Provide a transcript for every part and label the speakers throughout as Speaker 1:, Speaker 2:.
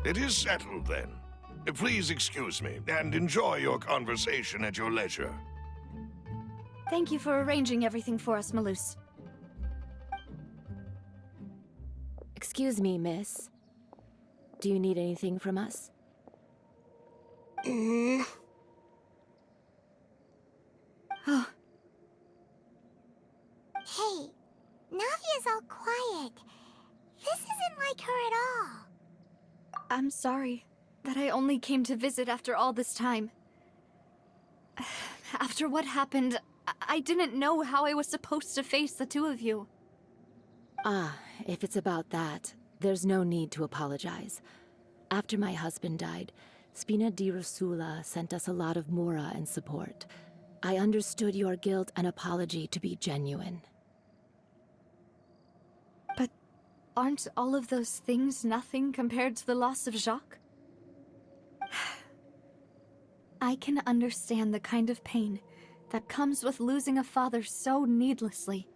Speaker 1: It is settled then. Please excuse me, and enjoy your conversation at your leisure.
Speaker 2: Thank you for arranging everything for us, Malus.
Speaker 3: Excuse me, miss. Do you need anything from us?
Speaker 2: Oh.
Speaker 4: Hey, Navia's all quiet. This isn't like her at all.
Speaker 2: I'm sorry that I only came to visit after all this time. After what happened, I didn't know how I was supposed to face the two of you.
Speaker 3: Ah, if it's about that, there's no need to apologize. After my husband died, Spina di Rosula sent us a lot of mora and support. I understood your guilt and apology to be genuine.
Speaker 2: But aren't all of those things nothing compared to the loss of Jacques? I can understand the kind of pain that comes with losing a father so needlessly.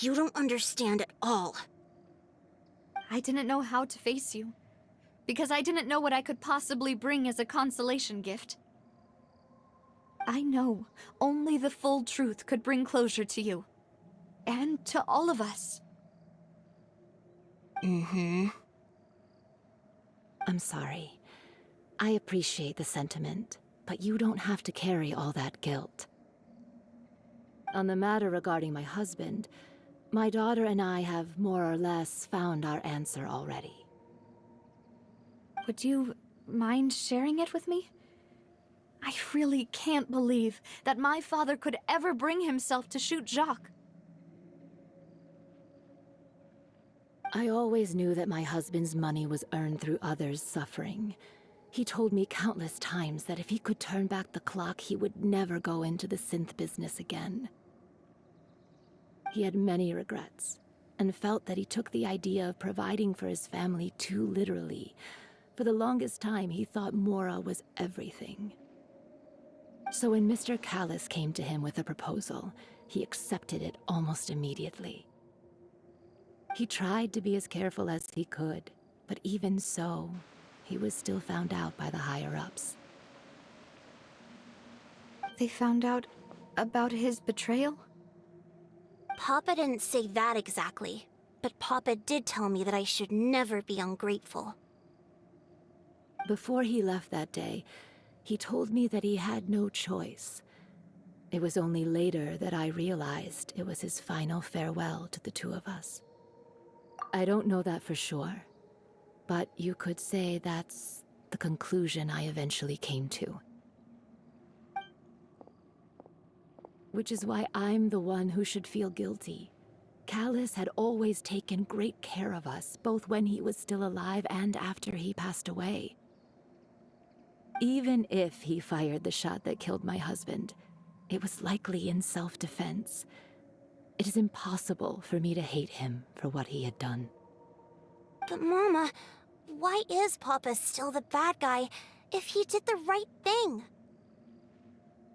Speaker 4: You don't understand at all.
Speaker 2: I didn't know how to face you, because I didn't know what I could possibly bring as a consolation gift. I know only the full truth could bring closure to you, and to all of us.
Speaker 3: I'm sorry. I appreciate the sentiment, but you don't have to carry all that guilt. On the matter regarding my husband, my daughter and I have more or less found our answer already.
Speaker 2: Would you mind sharing it with me? I really can't believe that my father could ever bring himself to shoot Jacques.
Speaker 3: I always knew that my husband's money was earned through others' suffering. He told me countless times that if he could turn back the clock, he would never go into the synth business again. He had many regrets, and felt that he took the idea of providing for his family too literally. For the longest time, he thought Mora was everything. So when Mr. Callis came to him with a proposal, he accepted it almost immediately. He tried to be as careful as he could, but even so, he was still found out by the higher-ups.
Speaker 2: They found out about his betrayal?
Speaker 4: Papa didn't say that exactly, but Papa did tell me that I should never be ungrateful.
Speaker 3: Before he left that day, he told me that he had no choice. It was only later that I realized it was his final farewell to the two of us. I don't know that for sure, but you could say that's the conclusion I eventually came to. Which is why I'm the one who should feel guilty. Callis had always taken great care of us, both when he was still alive and after he passed away. Even if he fired the shot that killed my husband, it was likely in self-defense. It is impossible for me to hate him for what he had done.
Speaker 4: But Mama, why is Papa still the bad guy if he did the right thing?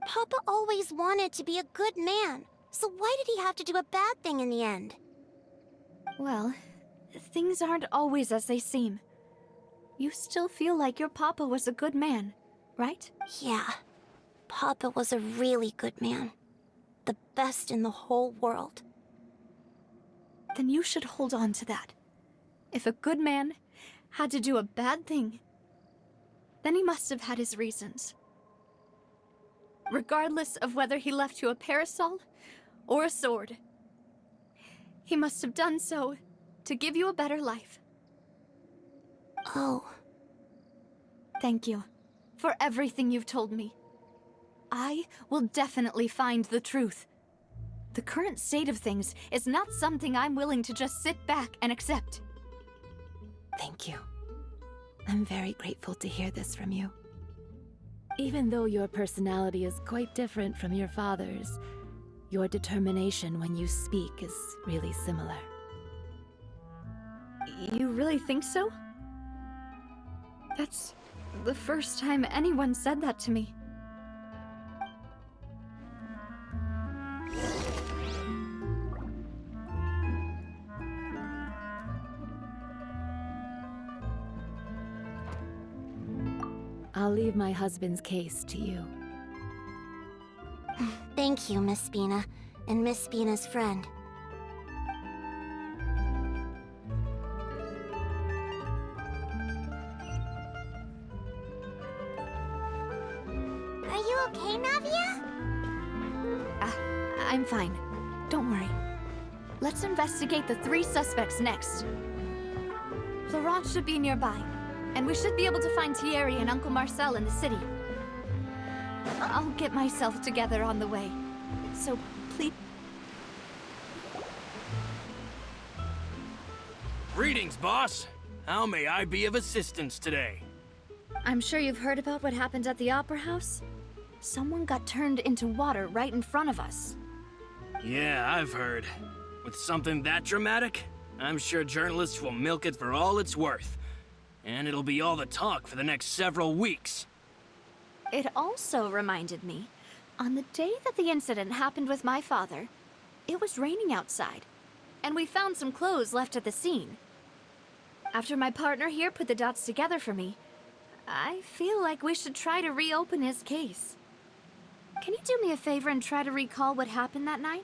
Speaker 4: Papa always wanted to be a good man, so why did he have to do a bad thing in the end?
Speaker 2: Well, things aren't always as they seem. You still feel like your papa was a good man, right?
Speaker 4: Yeah, Papa was a really good man. The best in the whole world.
Speaker 2: Then you should hold on to that. If a good man had to do a bad thing, then he must have had his reasons. Regardless of whether he left you a parasol or a sword, he must have done so to give you a better life.
Speaker 4: Oh.
Speaker 2: Thank you for everything you've told me. I will definitely find the truth. The current state of things is not something I'm willing to just sit back and accept.
Speaker 3: Thank you. I'm very grateful to hear this from you. Even though your personality is quite different from your father's, your determination when you speak is really similar.
Speaker 2: You really think so? That's the first time anyone said that to me.
Speaker 3: I'll leave my husband's case to you.
Speaker 4: Thank you, Miss Spina, and Miss Spina's friend. Are you okay, Navia?
Speaker 2: I'm fine. Don't worry. Let's investigate the 3 suspects next. Florent should be nearby, and we should be able to find Thierry and Uncle Marcel in the city. I'll get myself together on the way. So, please...
Speaker 5: Greetings, boss. How may I be of assistance today?
Speaker 2: I'm sure you've heard about what happened at the Opera House? Someone got turned into water right in front of us.
Speaker 5: Yeah, I've heard. With something that dramatic, I'm sure journalists will milk it for all it's worth. And it'll be all the talk for the next several weeks.
Speaker 2: It also reminded me, on the day that the incident happened with my father, it was raining outside, and we found some clothes left at the scene. After my partner here put the dots together for me, I feel like we should try to reopen his case. Can you do me a favor and try to recall what happened that night?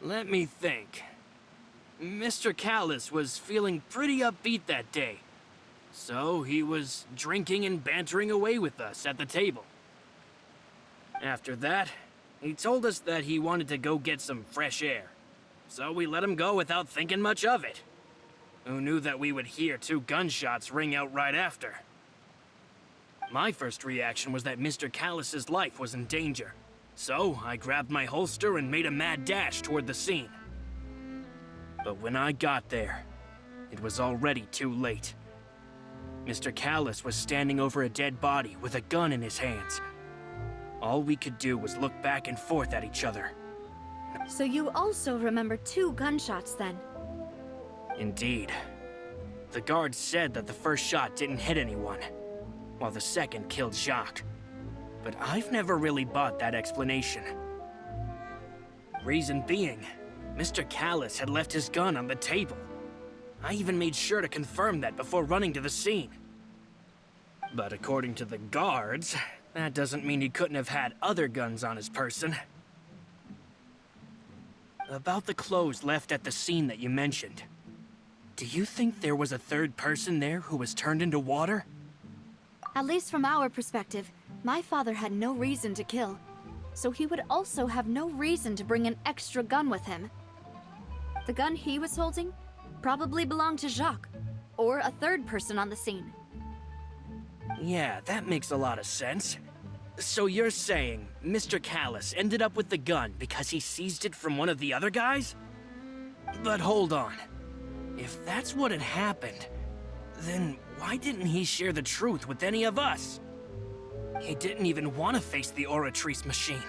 Speaker 5: Let me think. Mr. Callis was feeling pretty upbeat that day. So he was drinking and bantering away with us at the table. After that, he told us that he wanted to go get some fresh air. So we let him go without thinking much of it. Who knew that we would hear 2 gunshots ring out right after? My first reaction was that Mr. Callis's life was in danger. So I grabbed my holster and made a mad dash toward the scene. But when I got there, it was already too late. Mr. Callis was standing over a dead body with a gun in his hands. All we could do was look back and forth at each other.
Speaker 2: So you also remember 2 gunshots then?
Speaker 5: Indeed. The guard said that the first shot didn't hit anyone, while the second killed Jacques. But I've never really bought that explanation. Reason being, Mr. Callis had left his gun on the table. I even made sure to confirm that before running to the scene. But according to the guards, that doesn't mean he couldn't have had other guns on his person. About the clothes left at the scene that you mentioned, do you think there was a 3rd person there who was turned into water?
Speaker 2: At least from our perspective, my father had no reason to kill, so he would also have no reason to bring an extra gun with him. The gun he was holding probably belonged to Jacques, or a 3rd person on the scene.
Speaker 5: Yeah, that makes a lot of sense. So you're saying Mr. Callis ended up with the gun because he seized it from one of the other guys? But hold on. If that's what had happened, then why didn't he share the truth with any of us? He didn't even want to face the Oratrice machine,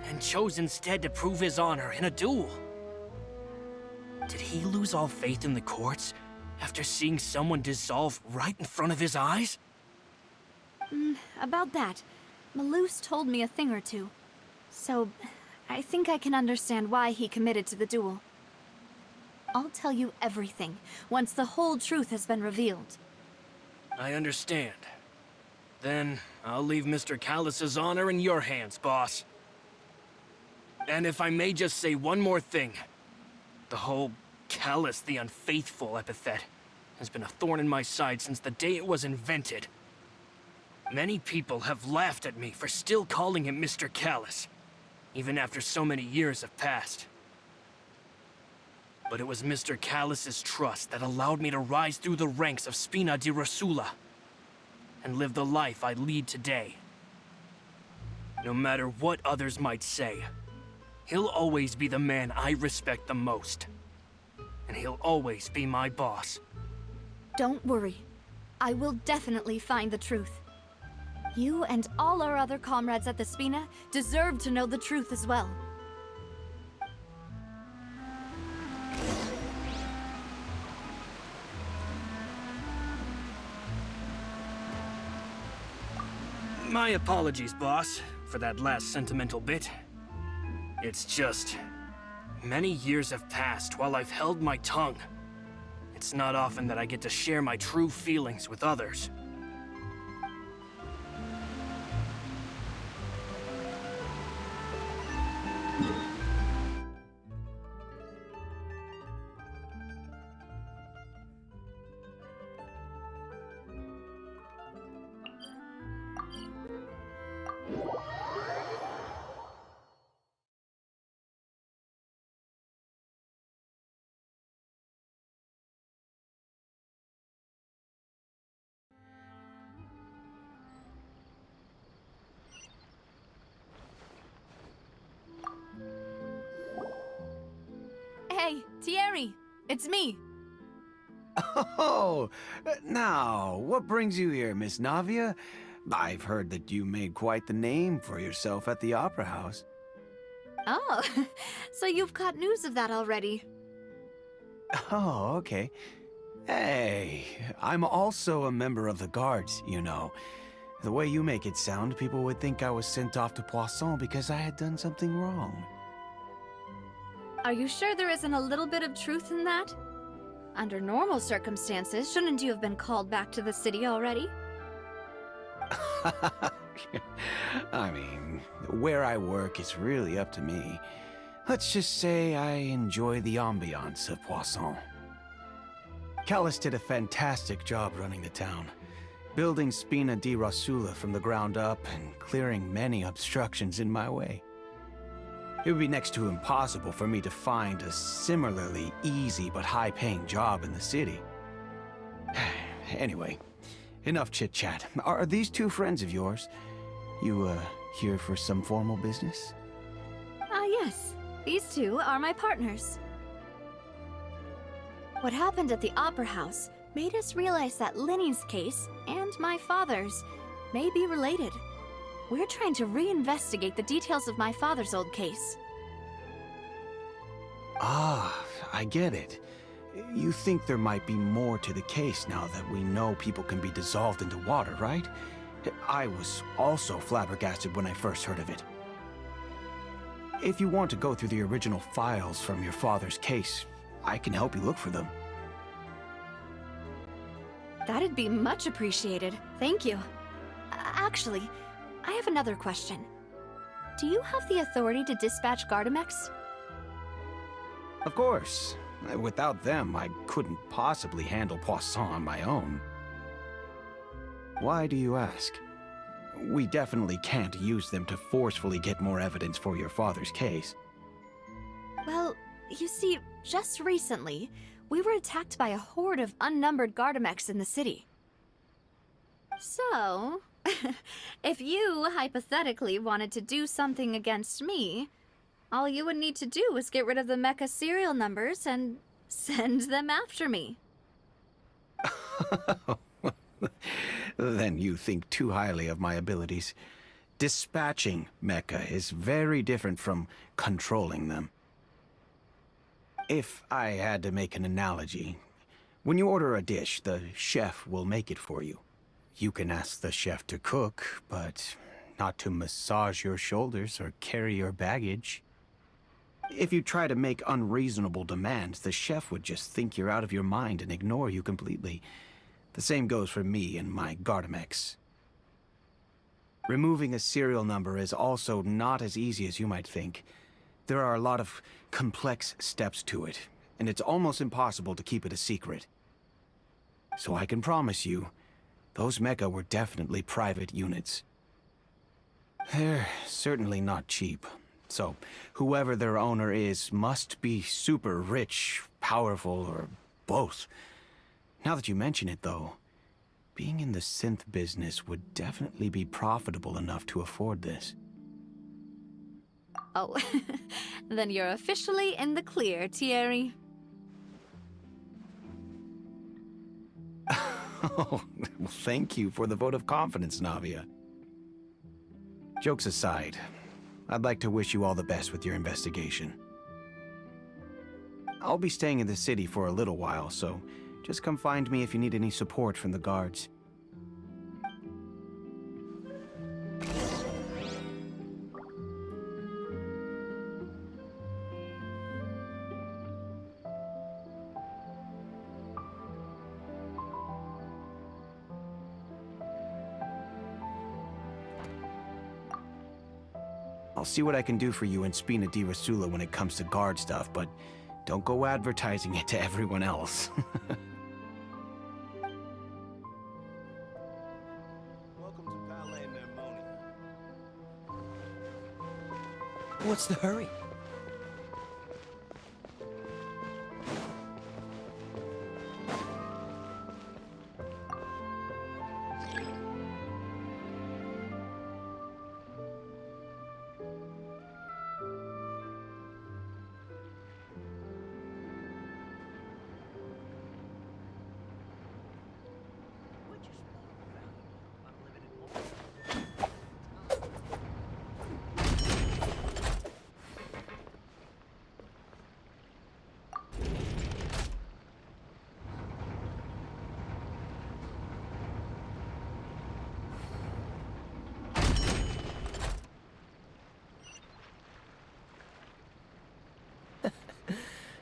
Speaker 5: and chose instead to prove his honor in a duel. Did he lose all faith in the courts after seeing someone dissolve right in front of his eyes?
Speaker 2: About that, Malouse told me a thing or two, so I think I can understand why he committed to the duel. I'll tell you everything once the whole truth has been revealed.
Speaker 5: I understand. Then I'll leave Mr. Callis's honor in your hands, boss. And if I may just say one more thing, the whole Callis the Unfaithful epithet has been a thorn in my side since the day it was invented. Many people have laughed at me for still calling him Mr. Callis, even after so many years have passed. But it was Mr. Callis's trust that allowed me to rise through the ranks of Spina di Rosula and live the life I lead today. No matter what others might say, he'll always be the man I respect the most. And he'll always be my boss.
Speaker 2: Don't worry. I will definitely find the truth. You and all our other comrades at the Spina deserve to know the truth as well.
Speaker 5: My apologies, boss, for that last sentimental bit. It's just... many years have passed while I've held my tongue. It's not often that I get to share my true feelings with others.
Speaker 2: Hey, Thierry, it's me.
Speaker 6: Oh, now, what brings you here, Miss Navia? I've heard that you made quite the name for yourself at the Opera House.
Speaker 2: Oh, so you've caught news of that already.
Speaker 6: Oh, okay. Hey, I'm also a member of the Guards, you know. The way you make it sound, people would think I was sent off to Poisson because I had done something wrong.
Speaker 2: Are you sure there isn't a little bit of truth in that? Under normal circumstances, shouldn't you have been called back to the city already?
Speaker 6: I mean, where I work is really up to me. Let's just say I enjoy the ambiance of Poisson. Callis did a fantastic job running the town, building Spina di Rosula from the ground up and clearing many obstructions in my way. It would be next to impossible for me to find a similarly easy but high-paying job in the city. Anyway, enough chit-chat. Are these two friends of yours? You, here for some formal business?
Speaker 2: Yes. These two are my partners. What happened at the Opera House made us realize that Linny's case and my father's may be related. We're trying to reinvestigate the details of my father's old case.
Speaker 6: Ah, I get it. You think there might be more to the case now that we know people can be dissolved into water, right? I was also flabbergasted when I first heard of it. If you want to go through the original files from your father's case, I can help you look for them.
Speaker 2: That'd be much appreciated. Thank you. Actually, I have another question. Do you have the authority to dispatch Gardamex?
Speaker 6: Of course. Without them, I couldn't possibly handle Poisson on my own. Why do you ask? We definitely can't use them to forcefully get more evidence for your father's case.
Speaker 2: Well, you see, just recently, we were attacked by a horde of unnumbered Gardamex in the city. So, if you hypothetically wanted to do something against me, all you would need to do is get rid of the mecha serial numbers and send them after me.
Speaker 6: Then you think too highly of my abilities. Dispatching mecha is very different from controlling them. If I had to make an analogy, when you order a dish, the chef will make it for you. You can ask the chef to cook, but not to massage your shoulders or carry your baggage. If you try to make unreasonable demands, the chef would just think you're out of your mind and ignore you completely. The same goes for me and my Gardamex. Removing a serial number is also not as easy as you might think. There are a lot of complex steps to it, and it's almost impossible to keep it a secret. So I can promise you, those mecha were definitely private units. They're certainly not cheap. So, whoever their owner is must be super rich, powerful, or both. Now that you mention it, though, being in the synth business would definitely be profitable enough to afford this.
Speaker 2: Oh, then you're officially in the clear, Thierry.
Speaker 6: Oh, well, thank you for the vote of confidence, Navia. Jokes aside, I'd like to wish you all the best with your investigation. I'll be staying in the city for a little while, so just come find me if you need any support from the guards. I'll see what I can do for you in Spina di Rasula when it comes to guard stuff, but don't go advertising it to everyone else. Welcome to Palais Mermonia.
Speaker 7: What's the hurry?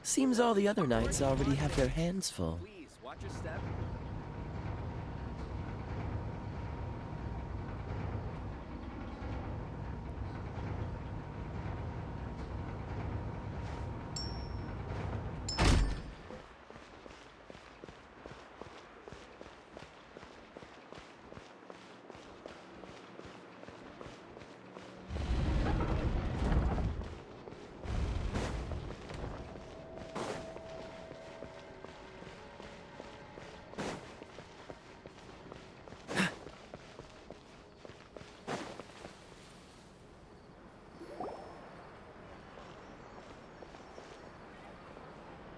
Speaker 7: Seems all the other knights already have their hands full.
Speaker 8: Please, watch your step.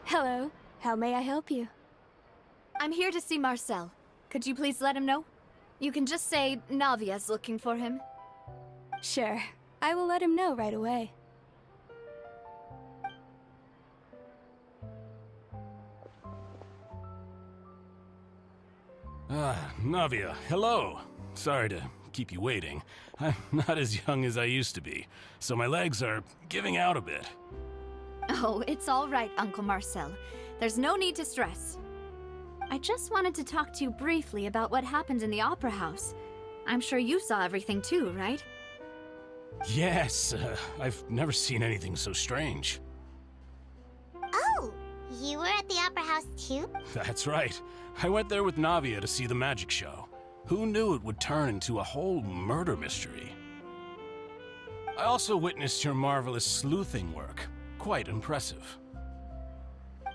Speaker 9: Hello. How may I help you?
Speaker 2: I'm here to see Marcel. Could you please let him know? You can just say Navia's looking for him.
Speaker 9: Sure. I will let him know right away.
Speaker 10: Navia, hello. Sorry to keep you waiting. I'm not as young as I used to be, so my legs are giving out a bit.
Speaker 2: Oh, it's all right, Uncle Marcel. There's no need to stress. I just wanted to talk to you briefly about what happened in the Opera House. I'm sure you saw everything too, right?
Speaker 10: Yes, I've never seen anything so strange.
Speaker 4: Oh, you were at the Opera House too?
Speaker 10: That's right. I went there with Navia to see the magic show. Who knew it would turn into a whole murder mystery? I also witnessed your marvelous sleuthing work. Quite impressive.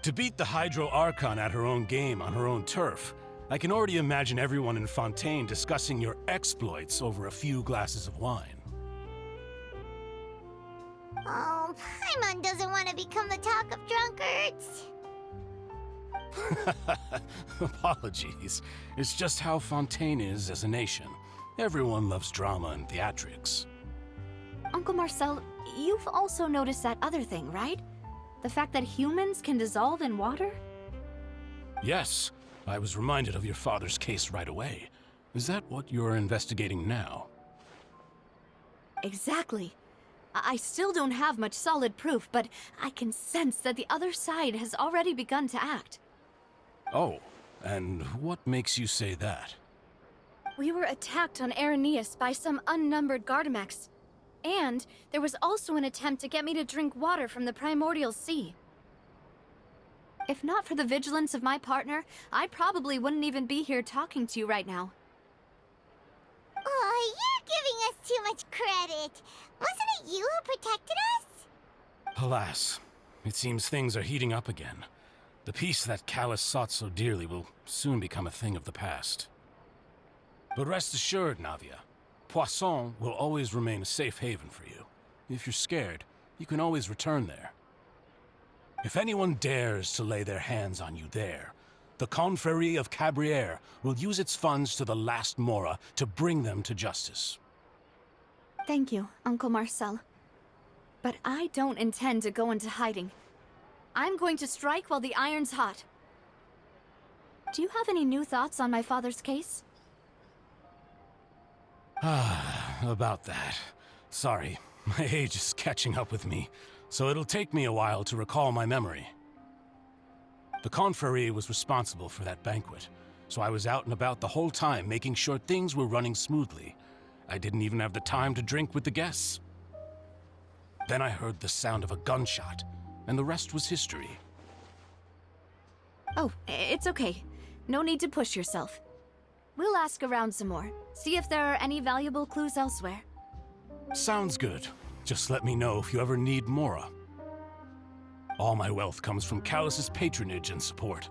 Speaker 10: To beat the Hydro Archon at her own game on her own turf, I can already imagine everyone in Fontaine discussing your exploits over a few glasses of wine.
Speaker 4: Oh, Paimon doesn't want to become the talk of drunkards.
Speaker 10: Apologies. It's just how Fontaine is as a nation. Everyone loves drama and theatrics.
Speaker 2: Uncle Marcel, you've also noticed that other thing, right? The fact that humans can dissolve in water?
Speaker 10: Yes, I was reminded of your father's case right away. Is that what you're investigating now?
Speaker 2: Exactly. I still don't have much solid proof, but I can sense that the other side has already begun to act.
Speaker 10: Oh, and what makes you say that?
Speaker 9: We were attacked on Araneus by some unnumbered Gardamex. And there was also an attempt to get me to drink water from the primordial sea.
Speaker 2: If not for the vigilance of my partner, I probably wouldn't even be here talking to you right now.
Speaker 4: Oh, you're giving us too much credit. Wasn't it you who protected us?
Speaker 10: Alas, it seems things are heating up again. The peace that Callus sought so dearly will soon become a thing of the past. But rest assured, Navia, Poisson will always remain a safe haven for you. If you're scared, you can always return there. If anyone dares to lay their hands on you there, the Confrérie of Cabrières will use its funds to the last Mora to bring them to justice.
Speaker 2: Thank you, Uncle Marcel. But I don't intend to go into hiding. I'm going to strike while the iron's hot. Do you have any new thoughts on my father's case?
Speaker 10: About that. Sorry, my age is catching up with me, so it'll take me a while to recall my memory. The Confrérie was responsible for that banquet, so I was out and about the whole time making sure things were running smoothly. I didn't even have the time to drink with the guests. Then I heard the sound of a gunshot, and the rest was history.
Speaker 2: Oh, it's okay. No need to push yourself. We'll ask around some more, see if there are any valuable clues elsewhere.
Speaker 10: Sounds good. Just let me know if you ever need Mora. All my wealth comes from Callus's patronage and support.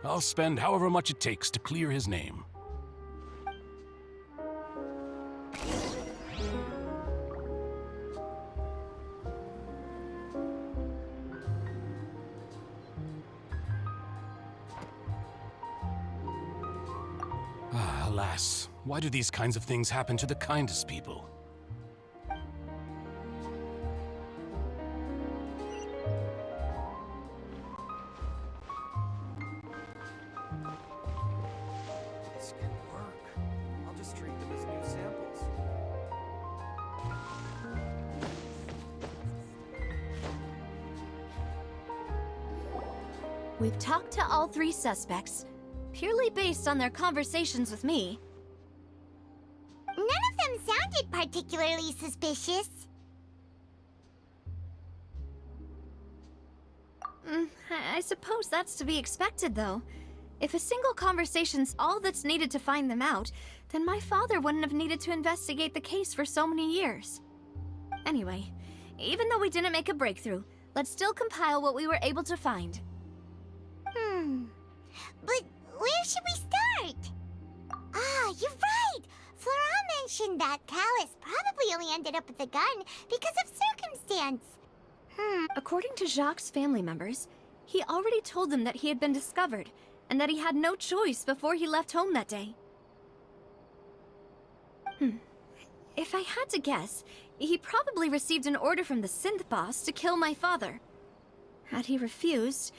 Speaker 10: I'll spend however much it takes to clear his name. Alas, why do these kinds of things happen to the kindest people?
Speaker 8: This can work. I'll just treat them as new samples.
Speaker 2: We've talked to all 3 suspects, purely based on their conversations with me.
Speaker 4: None of them sounded particularly suspicious.
Speaker 2: I suppose that's to be expected, though. If a single conversation's all that's needed to find them out, then my father wouldn't have needed to investigate the case for so many years. Anyway, even though we didn't make a breakthrough, let's still compile what we were able to find.
Speaker 4: But where should we start? Ah, you're right! Flora mentioned that Callus probably only ended up with the gun because of circumstance.
Speaker 2: According to Jacques' family members, he already told them that he had been discovered, and that he had no choice before he left home that day. If I had to guess, he probably received an order from the synth boss to kill my father. Had he refused,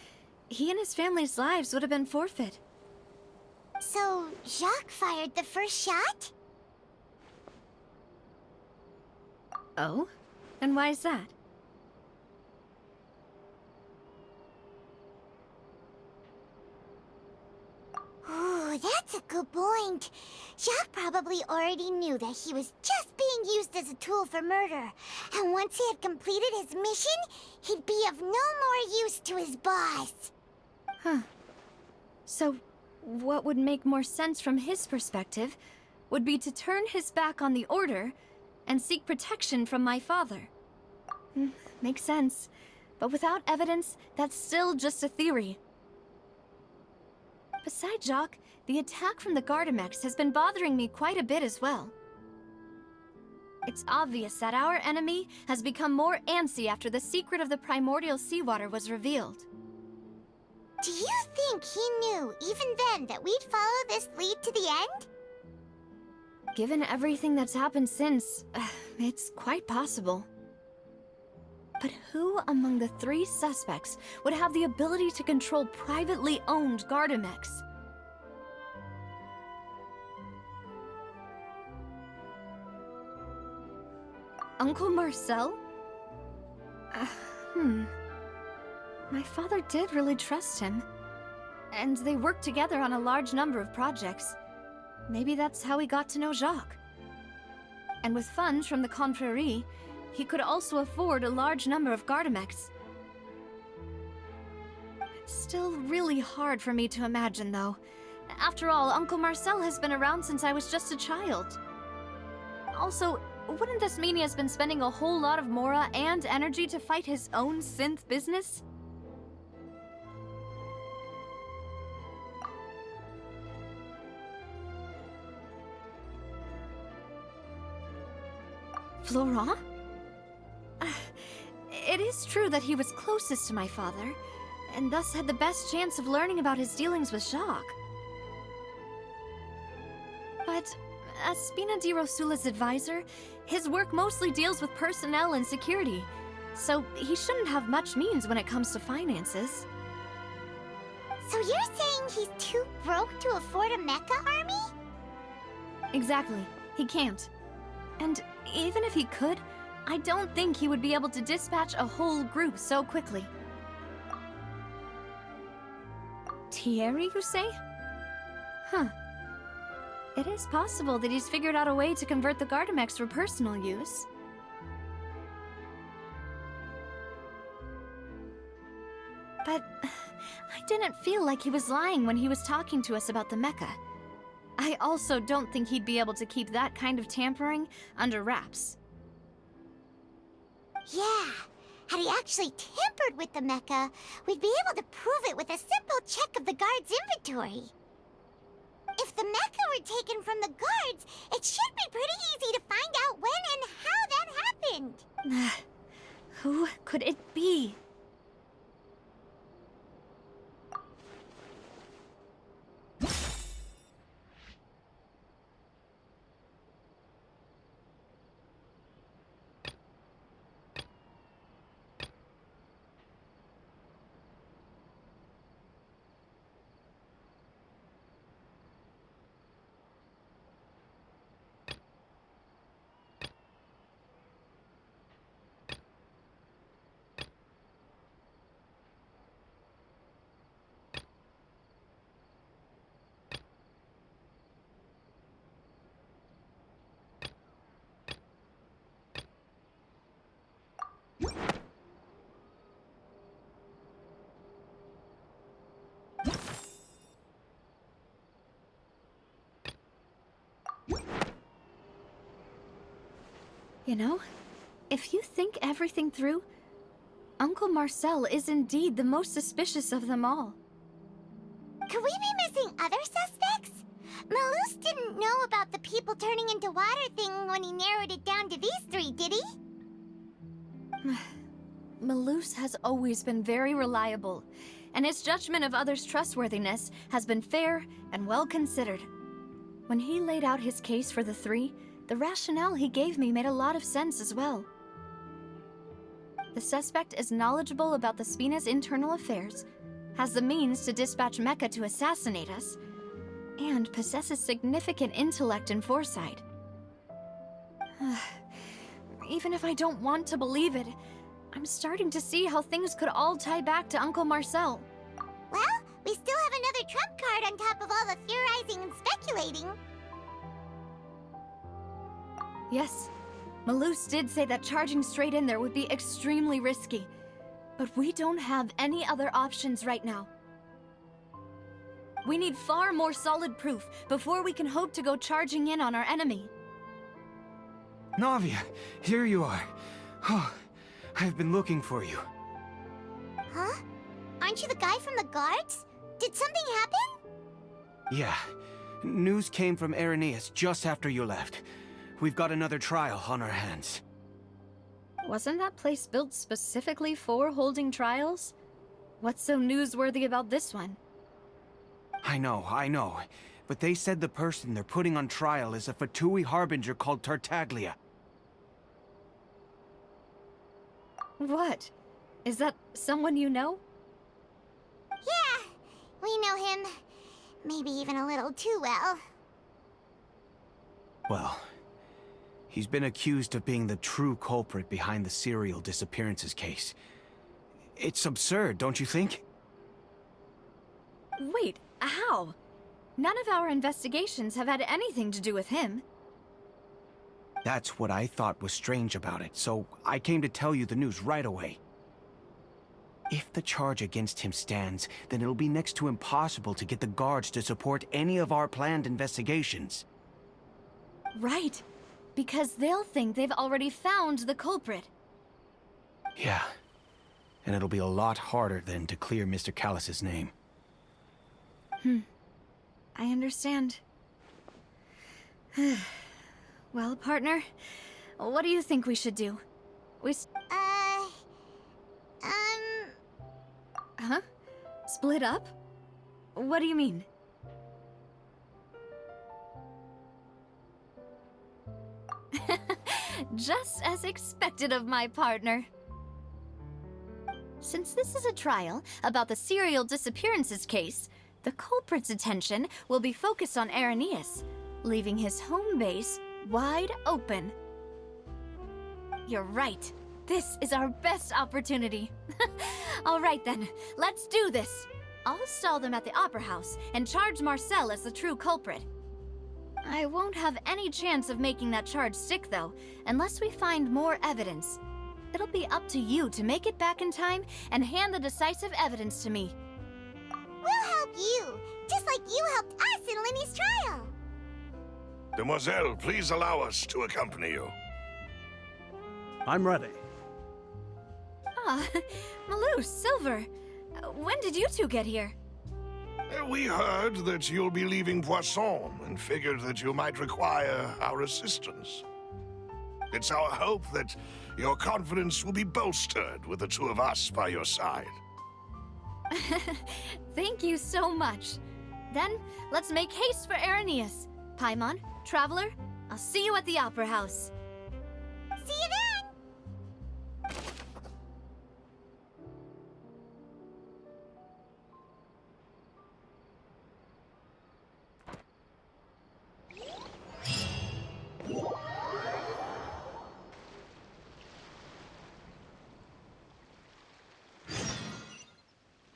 Speaker 2: he and his family's lives would have been forfeit.
Speaker 4: So, Jacques fired the first shot?
Speaker 2: Oh? And why is that?
Speaker 4: Ooh, that's a good point. Jacques probably already knew that he was just being used as a tool for murder. And once he had completed his mission, he'd be of no more use to his boss.
Speaker 2: So, what would make more sense from his perspective would be to turn his back on the order and seek protection from my father. Makes sense. But without evidence, that's still just a theory. Besides Jacques, the attack from the Gardamex has been bothering me quite a bit as well. It's obvious that our enemy has become more antsy after the secret of the primordial seawater was revealed.
Speaker 4: Do you think he knew, even then, that we'd follow this lead to the end?
Speaker 2: Given everything that's happened since, it's quite possible. But who among the 3 suspects would have the ability to control privately owned Gardamex? Uncle Marcel? My father did really trust him. And they worked together on a large number of projects. Maybe that's how he got to know Jacques. And with funds from the Confrérie, he could also afford a large number of Gardamex. It's still really hard for me to imagine, though. After all, Uncle Marcel has been around since I was just a child. Also, wouldn't this mean he has been spending a whole lot of Mora and energy to fight his own synth business? Florent? It is true that he was closest to my father, and thus had the best chance of learning about his dealings with Jacques. But as Spina di Rosula's advisor, his work mostly deals with personnel and security, so he shouldn't have much means when it comes to finances.
Speaker 4: So you're saying he's too broke to afford a mecha army?
Speaker 2: Exactly. He can't. And even if he could, I don't think he would be able to dispatch a whole group so quickly. Thierry, you say? Huh. It is possible that he's figured out a way to convert the Gardamex for personal use. But I didn't feel like he was lying when he was talking to us about the mecha. I also don't think he'd be able to keep that kind of tampering under wraps.
Speaker 4: Yeah, had he actually tampered with the mecha, we'd be able to prove it with a simple check of the guard's inventory. If the mecha were taken from the guards, it should be pretty easy to find out when and how that happened.
Speaker 2: Who could it be? You know, if you think everything through, Uncle Marcel is indeed the most suspicious of them all.
Speaker 4: Could we be missing other suspects? Malus didn't know about the people turning into water thing when he narrowed it down to these three, did he?
Speaker 2: Malus has always been very reliable, and his judgment of others' trustworthiness has been fair and well considered. When he laid out his case for the three, the rationale he gave me made a lot of sense as well. The suspect is knowledgeable about the Spina's internal affairs, has the means to dispatch Mecha to assassinate us, and possesses significant intellect and foresight. Even if I don't want to believe it, I'm starting to see how things could all tie back to Uncle Marcel.
Speaker 4: Well, we still have another trump card on top of all the theorizing and speculating.
Speaker 2: Yes, Malus did say that charging straight in there would be extremely risky, but we don't have any other options right now. We need far more solid proof before we can hope to go charging in on our enemy.
Speaker 6: Navia, here you are. Oh, I've been looking for you.
Speaker 4: Huh? Aren't you the guy from the guards? Did something happen?
Speaker 6: Yeah. News came from Irenaeus just after you left. We've got another trial on our hands.
Speaker 2: Wasn't that place built specifically for holding trials? What's so newsworthy about this one?
Speaker 6: I know. But they said the person they're putting on trial is a Fatui harbinger called Tartaglia.
Speaker 2: What? Is that someone you know?
Speaker 4: Yeah, we know him. Maybe even a little too well.
Speaker 6: Well, he's been accused of being the true culprit behind the serial disappearances case. It's absurd, don't you think?
Speaker 2: Wait, how? None of our investigations have had anything to do with him.
Speaker 6: That's what I thought was strange about it, so I came to tell you the news right away. If the charge against him stands, then it'll be next to impossible to get the guards to support any of our planned investigations.
Speaker 2: Right, because they'll think they've already found the culprit.
Speaker 6: Yeah, and it'll be a lot harder then to clear Mr. Callus's name.
Speaker 2: I understand. Well, partner, what do you think we should do? Huh? Split up? What do you mean? Just as expected of my partner. Since this is a trial about the serial disappearances case, the culprit's attention will be focused on Irenaeus, leaving his home base wide open. You're right. This is our best opportunity. All right then, let's do this. I'll stall them at the Opera House and charge Marcel as the true culprit. I won't have any chance of making that charge stick though, unless we find more evidence. it'll be up to you to make it back in time and hand the decisive evidence to me.
Speaker 4: We'll help you, just like you helped us in Linny's trial.
Speaker 1: Demoiselle, please allow us to accompany you.
Speaker 6: I'm ready.
Speaker 2: Ah, Malou, Silver, when did you two get here?
Speaker 1: We heard that you'll be leaving Poisson and figured that you might require our assistance. It's our hope that your confidence will be bolstered with the two of us by your side.
Speaker 2: Thank you so much. Then, let's make haste for Arrhenius. Paimon, Traveler, I'll see you at the Opera House.
Speaker 4: See you then!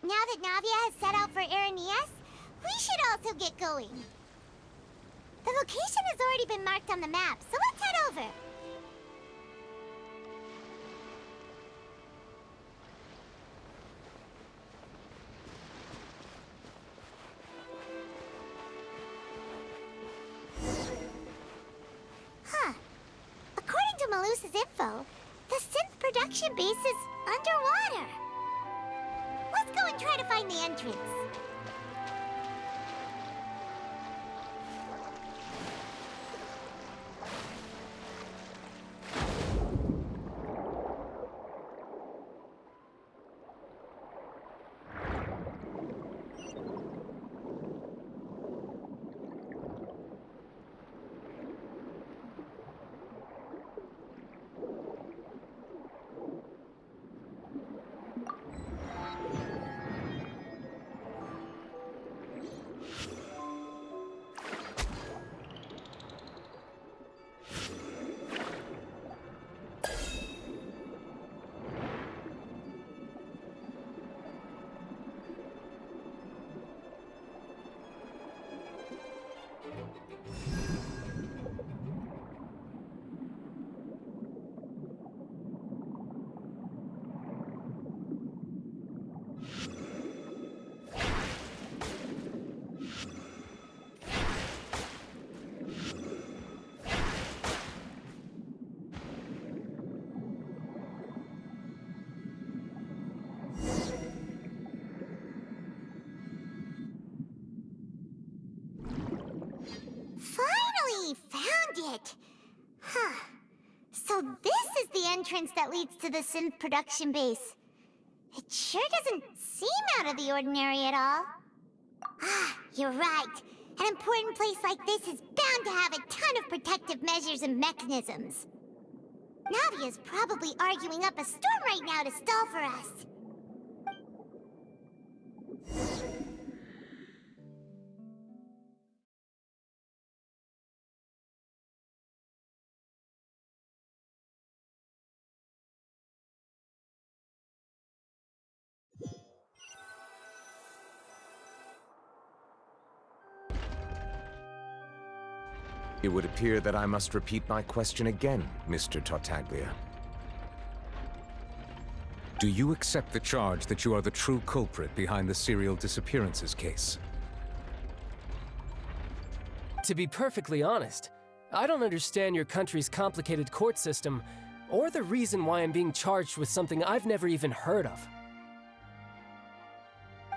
Speaker 4: Now that Navia has set out for Arrhenius, we should also get going. The location has already been marked on the map, so let's head over. Huh. According to Malusa's info, the synth production base is underwater. Let's go and try to find the entrance. Finally found it! Huh. So this is the entrance that leads to the synth production base. It sure doesn't seem out of the ordinary at all. Ah, you're right. An important place like this is bound to have a ton of protective measures and mechanisms. Navia's probably arguing up a storm right now to stall for us.
Speaker 11: It would appear that I must repeat my question again, Mr. Tartaglia. Do you accept the charge that you are the true culprit behind the serial disappearances case?
Speaker 12: To be perfectly honest, I don't understand your country's complicated court system, or the reason why I'm being charged with something I've never even heard of.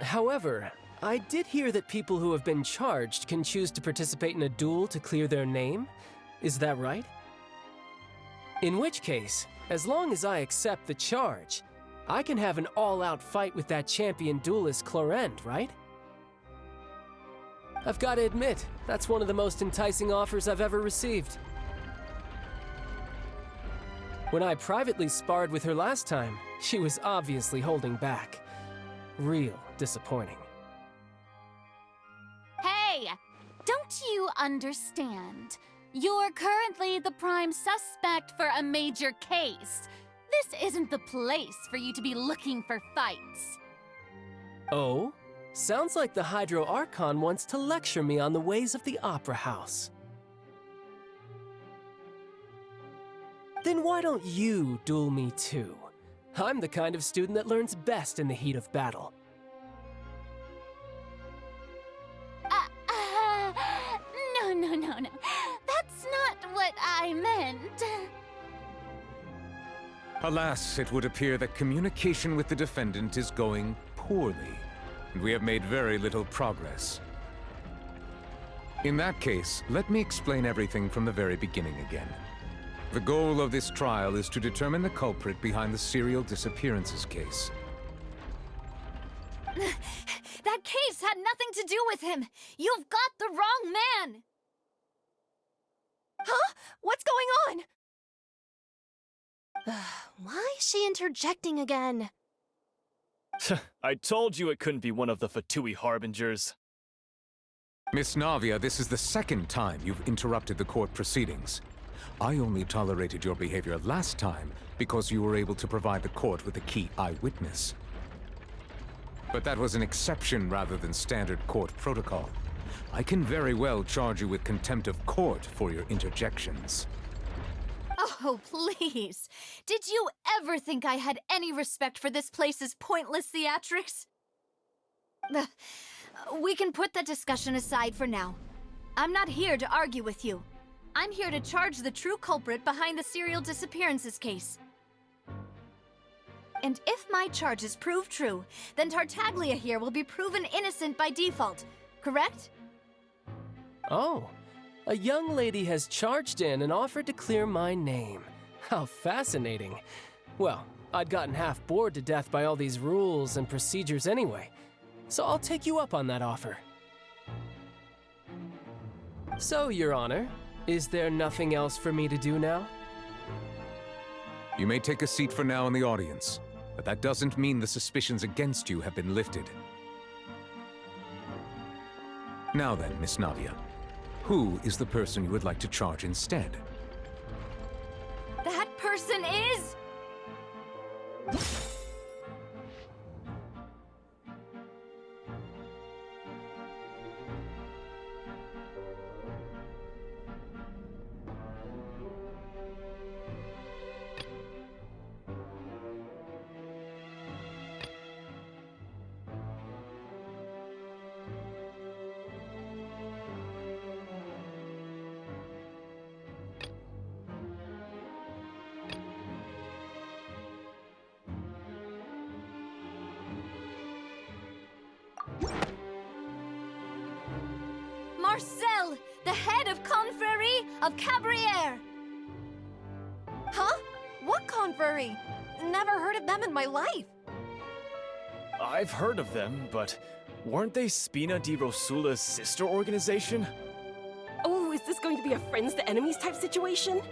Speaker 12: However, I did hear that people who have been charged can choose to participate in a duel to clear their name. Is that right? In which case, as long as I accept the charge, I can have an all-out fight with that champion duelist Clorend, right? I've got to admit, that's one of the most enticing offers I've ever received. When I privately sparred with her last time, she was obviously holding back. Real disappointing.
Speaker 13: Hey! Don't you understand? You're currently the prime suspect for a major case. This isn't the place for you to be looking for fights.
Speaker 12: Oh? Sounds like the Hydro Archon wants to lecture me on the ways of the Opera House. Then why don't you duel me too? I'm the kind of student that learns best in the heat of battle.
Speaker 13: No. That's not what I meant.
Speaker 11: Alas, it would appear that communication with the defendant is going poorly, and we have made very little progress. In that case, let me explain everything from the very beginning again. The goal of this trial is to determine the culprit behind the serial disappearances case.
Speaker 2: That case had nothing to do with him! You've got the wrong man!
Speaker 14: Huh? What's going on? Why is she interjecting again?
Speaker 15: I told you it couldn't be one of the Fatui Harbingers.
Speaker 11: Miss Navia, this is the second time you've interrupted the court proceedings. I only tolerated your behavior last time because you were able to provide the court with a key eyewitness. But that was an exception rather than standard court protocol. I can very well charge you with contempt of court for your interjections.
Speaker 2: Oh, please. Did you ever think I had any respect for this place's pointless theatrics? We can put that discussion aside for now. I'm not here to argue with you. I'm here to charge the true culprit behind the serial disappearances case. And if my charges prove true, then Tartaglia here will be proven innocent by default, correct?
Speaker 12: Oh, a young lady has charged in and offered to clear my name. How fascinating. Well, I'd gotten half bored to death by all these rules and procedures anyway, so I'll take you up on that offer. So, Your Honor, is there nothing else for me to do now?
Speaker 11: You may take a seat for now in the audience, but that doesn't mean the suspicions against you have been lifted. Now then, Miss Navia, who is the person you would like to charge instead?
Speaker 2: That person is... Marcel, the head of Confrérie of Cabrières!
Speaker 14: Huh? What confrérie? Never heard of them in my life.
Speaker 15: I've heard of them, but weren't they Spina di Rosula's sister organization?
Speaker 14: Oh, is this going to be a friends to enemies type situation?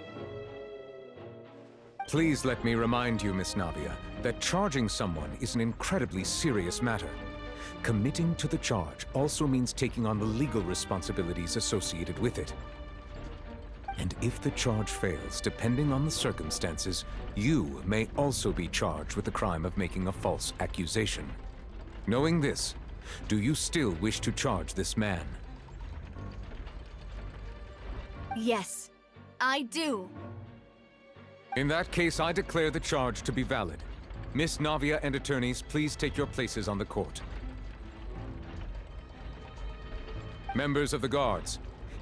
Speaker 11: Please let me remind you, Miss Navia, that charging someone is an incredibly serious matter. Committing to the charge also means taking on the legal responsibilities associated with it. And if the charge fails, depending on the circumstances, you may also be charged with the crime of making a false accusation. Knowing this, do you still wish to charge this man?
Speaker 2: Yes, I do.
Speaker 11: In that case, I declare the charge to be valid. Miss Navia and attorneys, please take your places on the court. Members of the guards,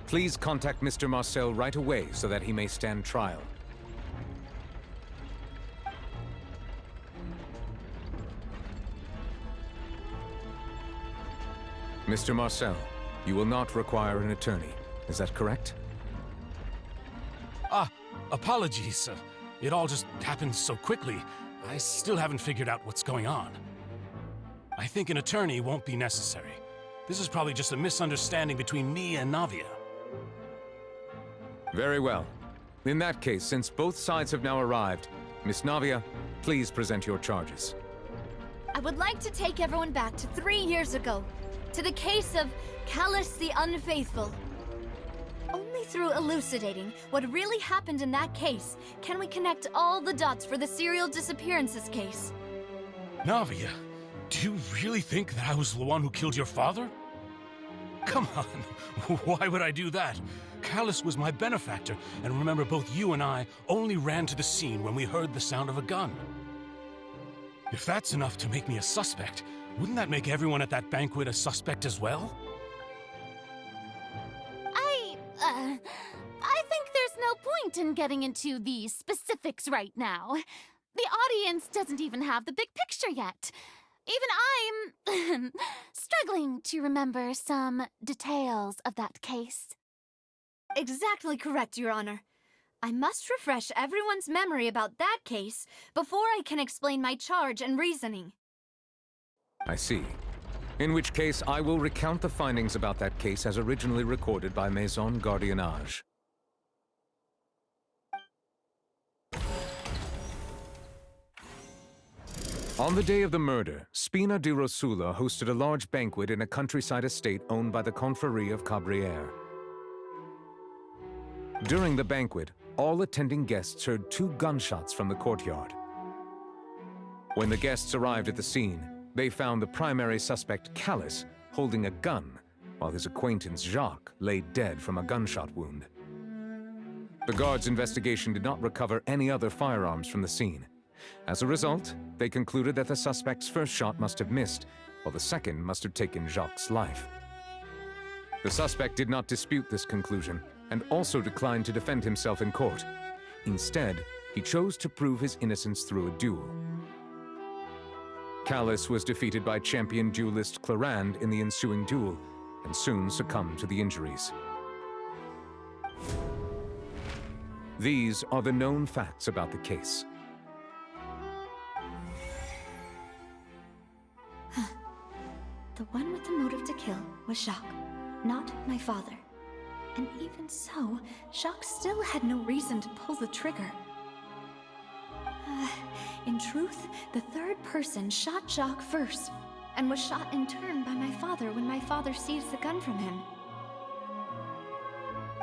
Speaker 11: please contact Mr. Marcel right away so that he may stand trial. Mr. Marcel, you will not require an attorney. Is that correct?
Speaker 10: Apologies. It all just happened so quickly. I still haven't figured out what's going on. I think an attorney won't be necessary. This is probably just a misunderstanding between me and Navia.
Speaker 11: Very well. In that case, since both sides have now arrived, Miss Navia, please present your charges.
Speaker 2: I would like to take everyone back to 3 years ago, to the case of Callus the Unfaithful. Only through elucidating what really happened in that case can we connect all the dots for the serial disappearances case.
Speaker 10: Navia, do you really think that I was the one who killed your father? Come on, why would I do that? Callus was my benefactor, and remember, both you and I only ran to the scene when we heard the sound of a gun. If that's enough to make me a suspect, wouldn't that make everyone at that banquet a suspect as well?
Speaker 13: I think there's no point in getting into the specifics right now. The audience doesn't even have the big picture yet. Even I'm struggling to remember some details of that case.
Speaker 2: Exactly correct, Your Honor. I must refresh everyone's memory about that case before I can explain my charge and reasoning.
Speaker 11: I see. In which case, I will recount the findings about that case as originally recorded by Maison Gardiennage. On the day of the murder, Spina di Rosula hosted a large banquet in a countryside estate owned by the Confrérie of Cabrières. During the banquet, all attending guests heard 2 gunshots from the courtyard. When the guests arrived at the scene, they found the primary suspect, Callus, holding a gun, while his acquaintance, Jacques, lay dead from a gunshot wound. The guards' investigation did not recover any other firearms from the scene. As a result, they concluded that the suspect's first shot must have missed, while the second must have taken Jacques' life. The suspect did not dispute this conclusion, and also declined to defend himself in court. Instead, he chose to prove his innocence through a duel. Callus was defeated by champion duelist Clarande in the ensuing duel, and soon succumbed to the injuries. These are the known facts about the case.
Speaker 2: The one with the motive to kill was Jacques, not my father. And even so, Jacques still had no reason to pull the trigger. In truth, the third person shot Jacques first, and was shot in turn by my father when my father seized the gun from him.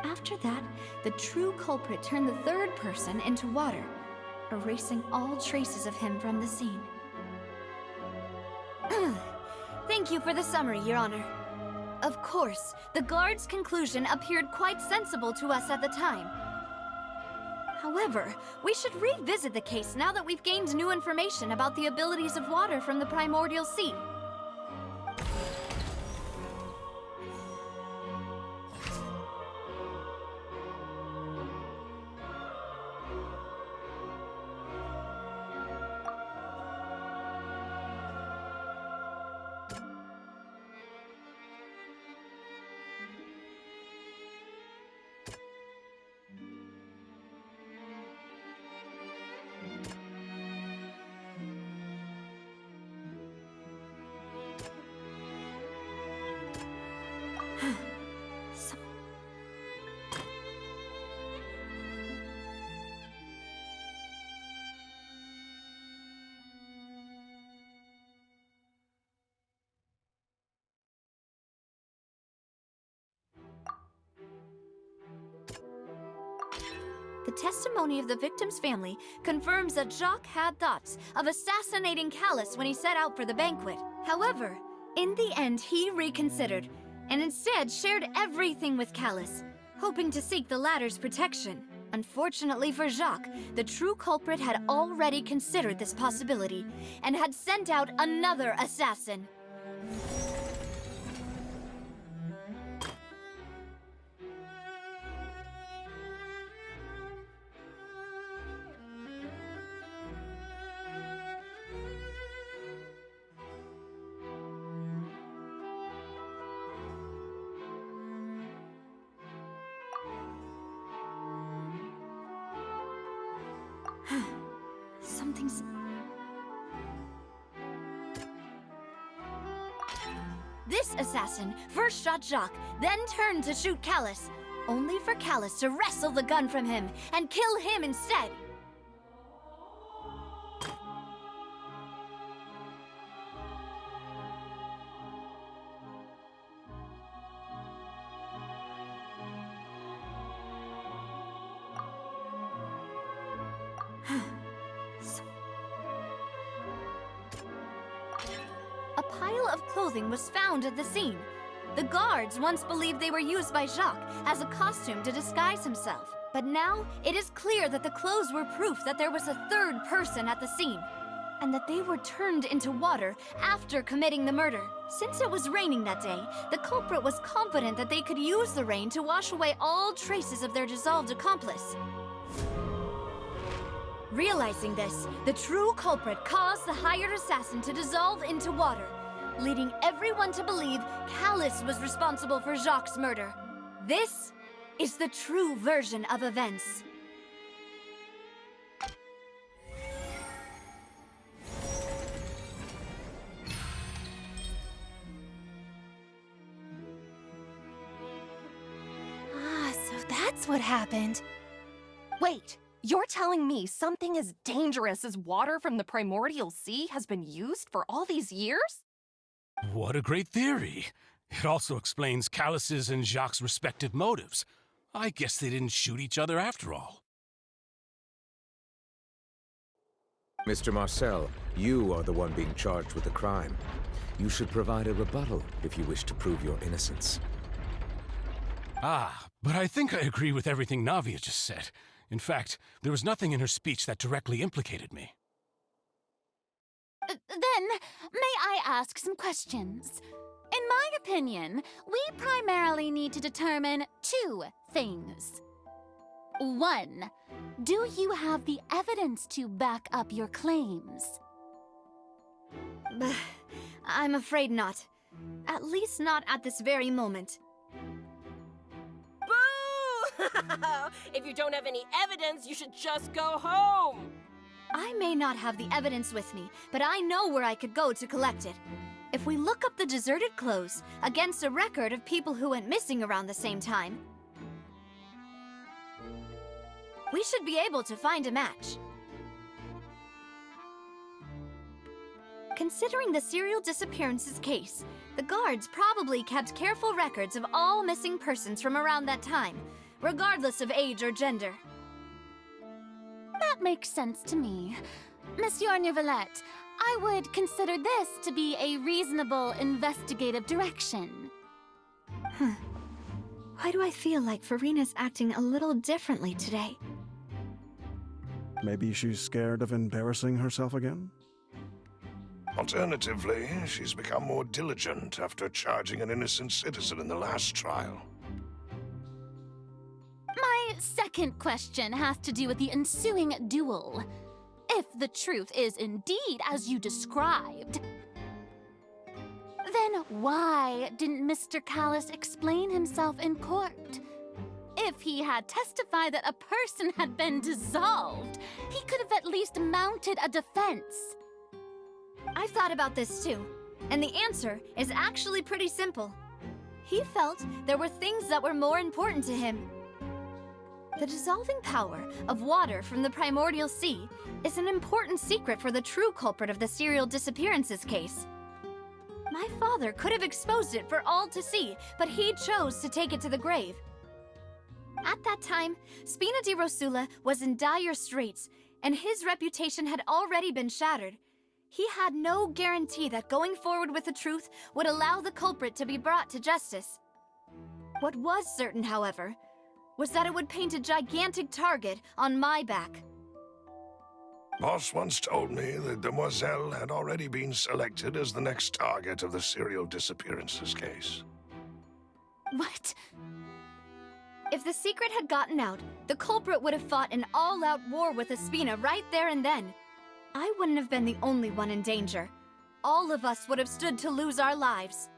Speaker 2: After that, the true culprit turned the third person into water, erasing all traces of him from the scene. Thank you for the summary, Your Honor. Of course, the guard's conclusion appeared quite sensible to us at the time. However, we should revisit the case now that we've gained new information about the abilities of water from the primordial sea. The testimony of the victim's family confirms that Jacques had thoughts of assassinating Callus when he set out for the banquet. However, in the end, he reconsidered, and instead shared everything with Callus, hoping to seek the latter's protection. Unfortunately for Jacques, the true culprit had already considered this possibility, and had sent out another assassin. Something's... This assassin first shot Jacques, then turned to shoot Callus, only for Callus to wrestle the gun from him and kill him instead. A pile of clothing was found at the scene, The guards once believed they were used by Jacques as a costume to disguise himself. But now, it is clear that the clothes were proof that there was a third person at the scene, and that they were turned into water after committing the murder. Since it was raining that day, the culprit was confident that they could use the rain to wash away all traces of their dissolved accomplice. Realizing this, the true culprit caused the hired assassin to dissolve into water, leading everyone to believe Callus was responsible for Jacques' murder. This is the true version of events.
Speaker 14: So that's what happened. Wait, you're telling me something as dangerous as water from the primordial sea has been used for all these years?
Speaker 10: What a great theory. It also explains Callus's and Jacques' respective motives. I guess they didn't shoot each other after all.
Speaker 11: Mr. Marcel, you are the one being charged with the crime. You should provide a rebuttal if you wish to prove your innocence.
Speaker 10: Ah, but I think I agree with everything Navia just said. In fact, there was nothing in her speech that directly implicated me.
Speaker 13: Then, may I ask some questions? In my opinion, we primarily need to determine two things. One, do you have the evidence to back up your claims?
Speaker 2: I'm afraid not. At least not at this very moment.
Speaker 14: Boo! If you don't have any evidence, you should just go home!
Speaker 2: I may not have the evidence with me, but I know where I could go to collect it. If we look up the deserted clothes against a record of people who went missing around the same time, we should be able to find a match. Considering the serial disappearances case, the guards probably kept careful records of all missing persons from around that time, regardless of age or gender.
Speaker 13: That makes sense to me. Monsieur Neuvillette, I would consider this to be a reasonable investigative direction.
Speaker 2: Why do I feel like Farina's acting a little differently today?
Speaker 16: Maybe she's scared of embarrassing herself again?
Speaker 1: Alternatively, she's become more diligent after charging an innocent citizen in the last trial.
Speaker 13: My second question has to do with the ensuing duel. If the truth is indeed as you described, then why didn't Mr. Callus explain himself in court? If he had testified that a person had been dissolved, he could have at least mounted a defense.
Speaker 2: I've thought about this too, and the answer is actually pretty simple. He felt there were things that were more important to him. The dissolving power of water from the primordial sea is an important secret for the true culprit of the serial disappearances case. My father could have exposed it for all to see, but he chose to take it to the grave. At that time, Spina di Rosula was in dire straits, and his reputation had already been shattered. He had no guarantee that going forward with the truth would allow the culprit to be brought to justice. What was certain, however, was that it would paint a gigantic target on my back.
Speaker 1: Boss once told me that Demoiselle had already been selected as the next target of the serial disappearances case.
Speaker 13: What?
Speaker 2: If the secret had gotten out, the culprit would have fought an all-out war with Espina right there and then. I wouldn't have been the only one in danger. All of us would have stood to lose our lives.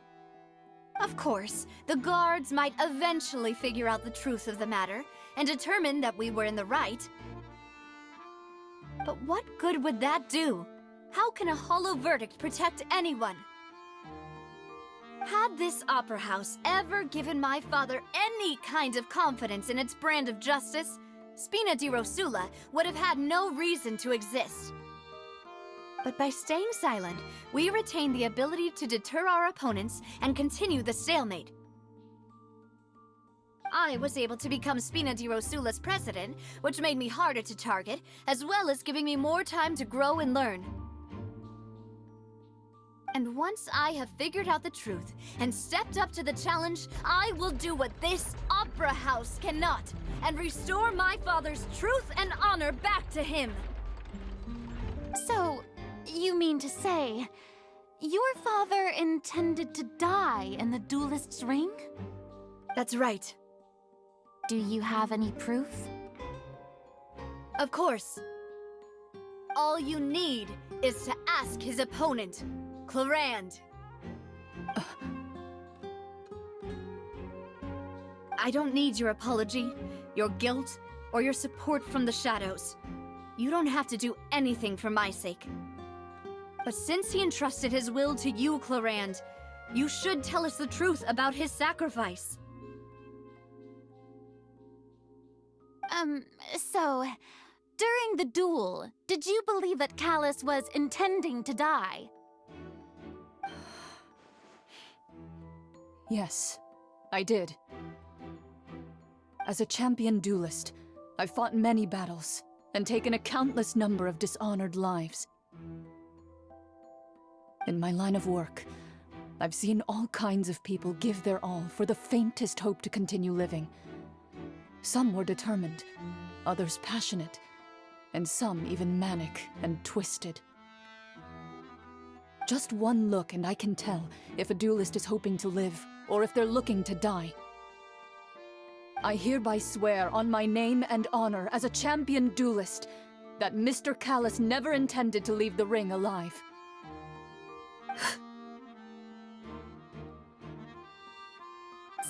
Speaker 2: Of course, the guards might eventually figure out the truth of the matter and determine that we were in the right. But what good would that do? How can a hollow verdict protect anyone? Had this opera house ever given my father any kind of confidence in its brand of justice, Spina di Rosula would have had no reason to exist. But by staying silent, we retain the ability to deter our opponents and continue the stalemate. I was able to become Spina di Rosula's president, which made me harder to target, as well as giving me more time to grow and learn. And once I have figured out the truth and stepped up to the challenge, I will do what this opera house cannot and restore my father's truth and honor back to him.
Speaker 13: So, you mean to say, your father intended to die in the duelist's ring?
Speaker 2: That's right.
Speaker 13: Do you have any proof?
Speaker 2: Of course. All you need is to ask his opponent, Clarand. I don't need your apology, your guilt, or your support from the shadows. You don't have to do anything for my sake. But since he entrusted his will to you, Clarand, you should tell us the truth about his sacrifice.
Speaker 13: So, during the duel, did you believe that Callus was intending to die?
Speaker 17: Yes, I did. As a champion duelist, I've fought many battles and taken a countless number of dishonored lives. In my line of work, I've seen all kinds of people give their all for the faintest hope to continue living. Some were determined, others passionate, and some even manic and twisted. Just one look and I can tell if a duelist is hoping to live or if they're looking to die. I hereby swear on my name and honor as a champion duelist that Mr. Callus never intended to leave the ring alive.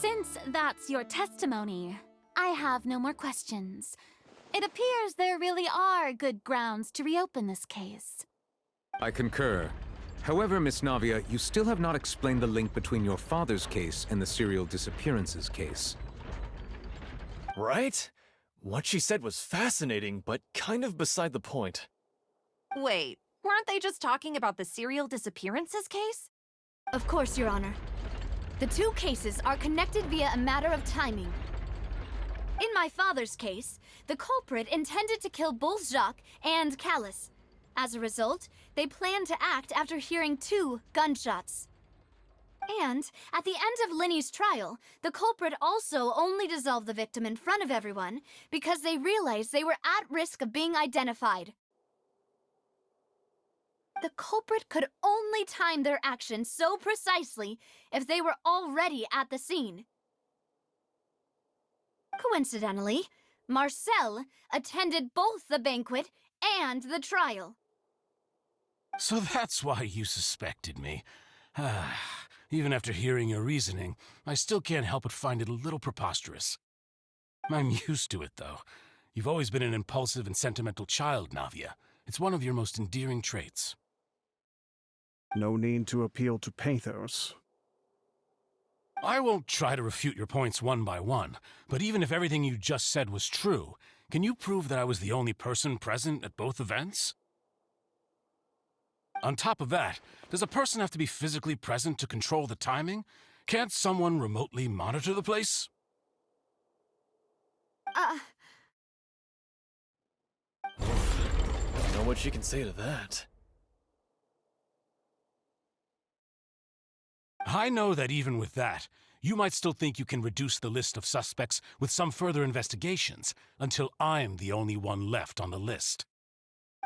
Speaker 13: Since that's your testimony, I have no more questions. It appears there really are good grounds to reopen this case.
Speaker 11: I concur. However, Miss Navia, you still have not explained the link between your father's case and the serial disappearances case.
Speaker 15: Right? What she said was fascinating, but kind of beside the point.
Speaker 14: Wait, weren't they just talking about the serial disappearances case?
Speaker 2: Of course, Your Honor. The two cases are connected via a matter of timing. In my father's case, the culprit intended to kill both Jacques and Callus. As a result, they planned to act after hearing 2 gunshots. And at the end of Linny's trial, the culprit also only dissolved the victim in front of everyone because they realized they were at risk of being identified. The culprit could only time their actions so precisely if they were already at the scene. Coincidentally, Marcel attended both the banquet and the trial.
Speaker 10: So that's why you suspected me. Even after hearing your reasoning, I still can't help but find it a little preposterous. I'm used to it, though. You've always been an impulsive and sentimental child, Navia. It's one of your most endearing traits.
Speaker 16: No need to appeal to pathos.
Speaker 10: I won't try to refute your points one by one, but even if everything you just said was true, can you prove that I was the only person present at both events? On top of that, does a person have to be physically present to control the timing? Can't someone remotely monitor the place?
Speaker 15: Don't know what she can say to that.
Speaker 10: I know that even with that, you might still think you can reduce the list of suspects with some further investigations until I'm the only one left on the list.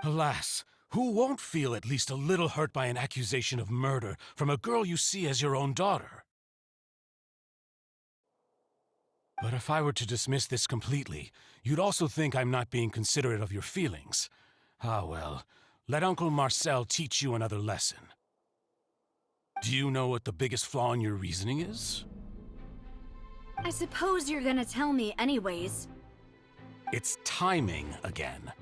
Speaker 10: Alas, who won't feel at least a little hurt by an accusation of murder from a girl you see as your own daughter? But if I were to dismiss this completely, you'd also think I'm not being considerate of your feelings. Ah well, let Uncle Marcel teach you another lesson. Do you know what the biggest flaw in your reasoning is?
Speaker 2: I suppose you're gonna tell me anyways.
Speaker 10: It's timing again.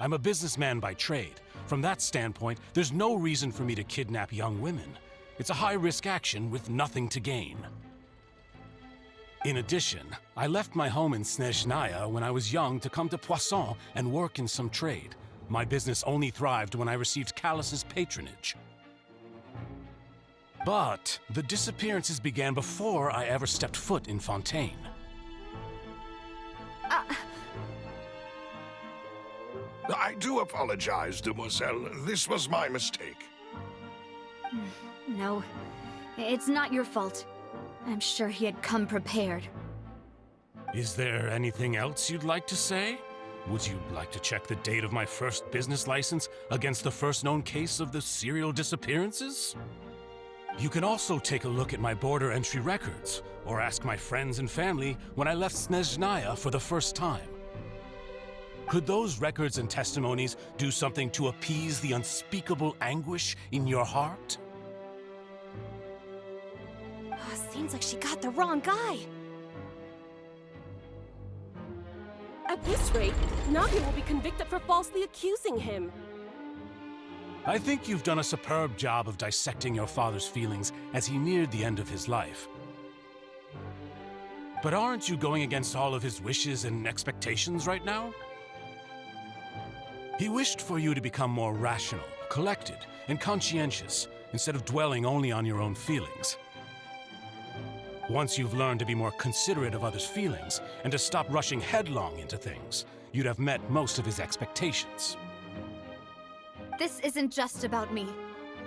Speaker 10: I'm a businessman by trade. From that standpoint, there's no reason for me to kidnap young women. It's a high-risk action with nothing to gain. In addition, I left my home in Snezhnaya when I was young to come to Poisson and work in some trade. My business only thrived when I received Callus's patronage. But the disappearances began before I ever stepped foot in Fontaine.
Speaker 1: I do apologize, demoiselle. This was my mistake.
Speaker 2: No, it's not your fault. I'm sure he had come prepared.
Speaker 10: Is there anything else you'd like to say? Would you like to check the date of my first business license against the first known case of the serial disappearances? You can also take a look at my border entry records, or ask my friends and family when I left Snezhnaya for the first time. Could those records and testimonies do something to appease the unspeakable anguish in your heart?
Speaker 14: Seems like she got the wrong guy.
Speaker 18: At this rate, Navia will be convicted for falsely accusing him.
Speaker 10: I think you've done a superb job of dissecting your father's feelings as he neared the end of his life. But aren't you going against all of his wishes and expectations right now? He wished for you to become more rational, collected, and conscientious, instead of dwelling only on your own feelings. Once you've learned to be more considerate of others' feelings and to stop rushing headlong into things, you'd have met most of his expectations.
Speaker 2: This isn't just about me,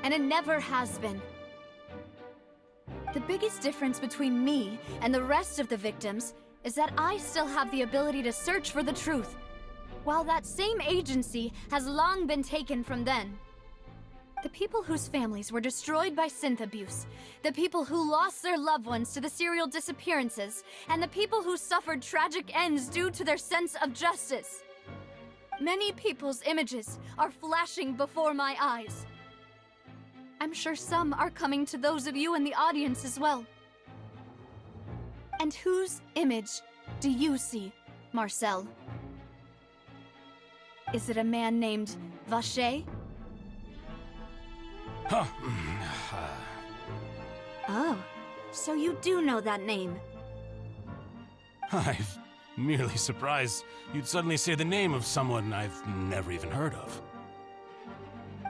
Speaker 2: and it never has been. The biggest difference between me and the rest of the victims is that I still have the ability to search for the truth, while that same agency has long been taken from them. The people whose families were destroyed by synth abuse, the people who lost their loved ones to the serial disappearances, and the people who suffered tragic ends due to their sense of justice. Many people's images are flashing before my eyes. I'm sure some are coming to those of you in the audience as well. And whose image do you see, Marcel? Is it a man named Vacher?
Speaker 10: Huh.
Speaker 2: Oh, so you do know that name.
Speaker 10: I'm merely surprised you'd suddenly say the name of someone I've never even heard of.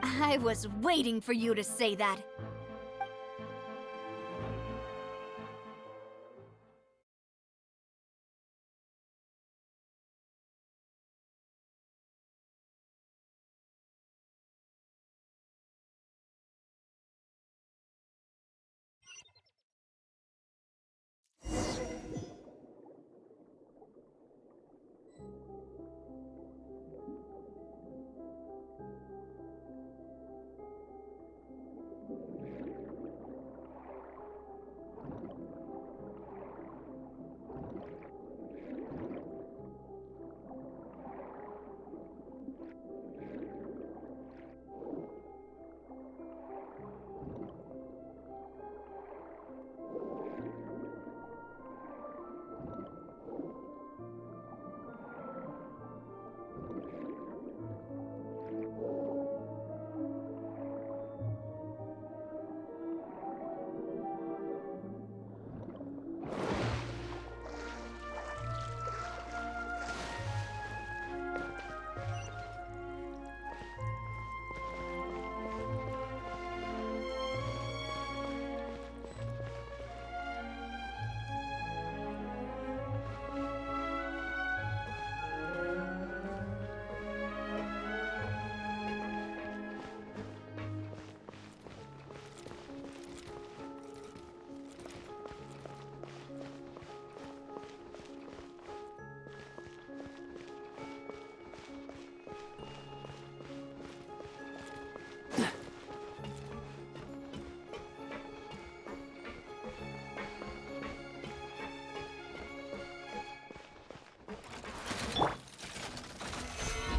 Speaker 2: I was waiting for you to say that.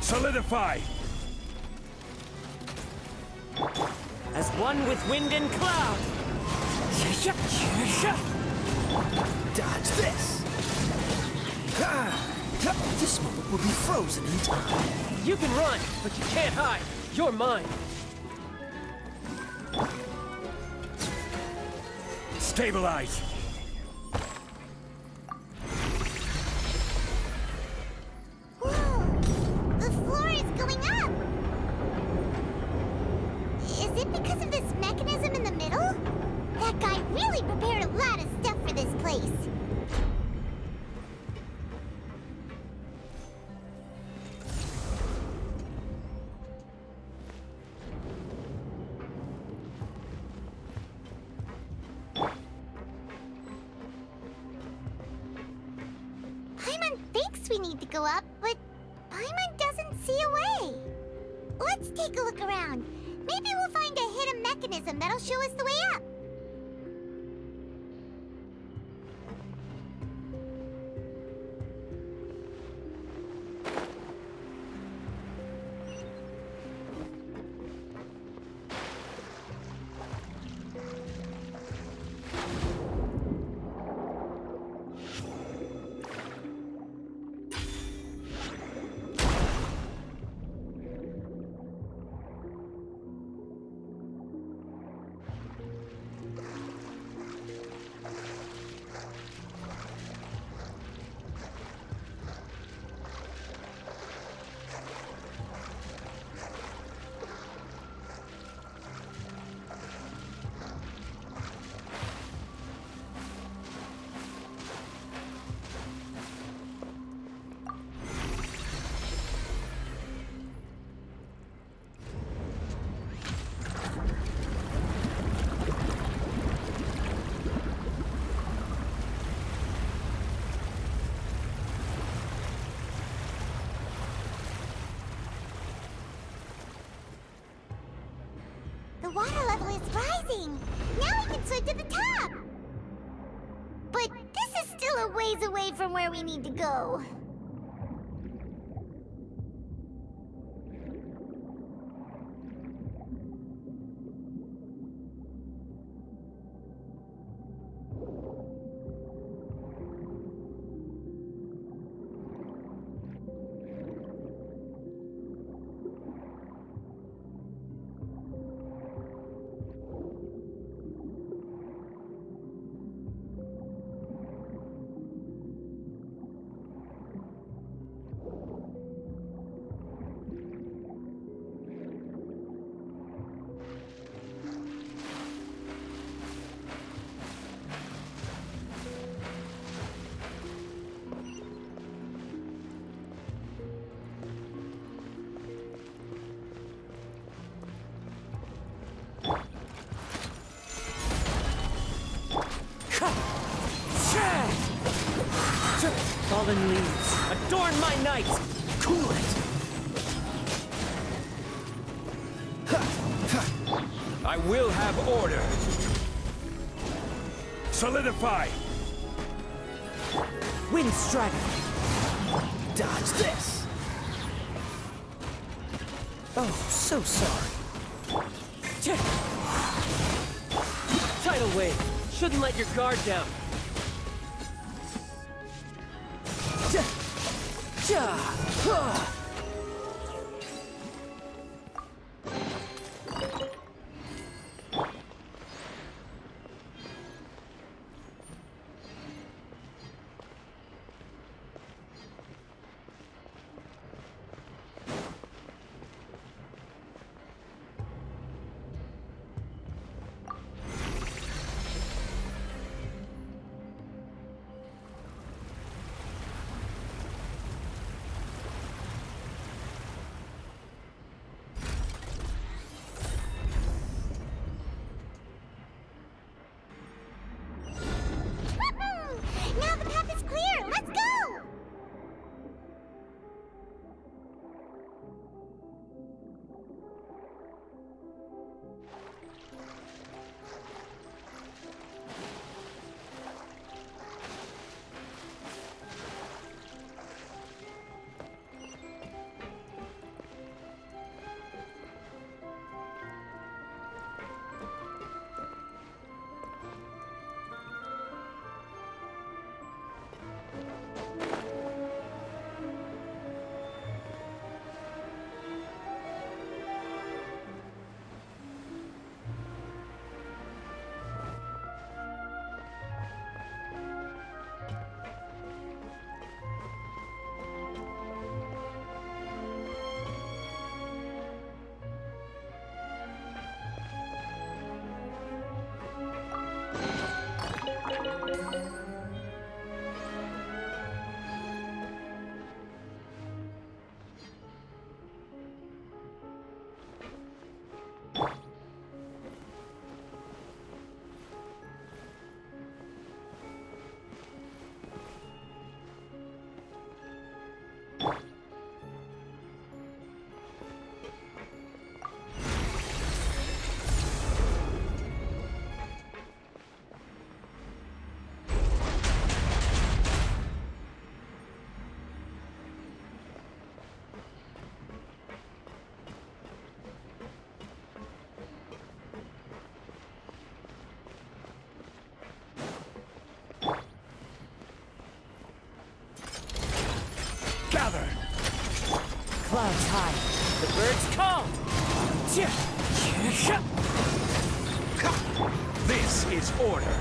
Speaker 15: Solidify!
Speaker 19: As one with wind and cloud!
Speaker 8: Dodge this! This moment will be frozen in time.
Speaker 12: You can run, but you can't hide. You're mine.
Speaker 15: Stabilize!
Speaker 4: The floor is going up! Is it because of this mechanism in the middle? That guy really prepared a lot of stuff for this place. course we need to go up, but Paimon doesn't see a way. Let's take a look around. Maybe we'll find a hidden mechanism that'll show us the way up. The water level is rising! Now we can swim to the top! But this is still a ways away from where we need to go.
Speaker 19: Fallen leaves, adorn my night! Cool it!
Speaker 11: I will have order.
Speaker 19: Solidify! Wind strike! Dodge this! Oh, so sorry. Tidal wave! Shouldn't let your guard down. clouds high, the birds call.
Speaker 11: This is order.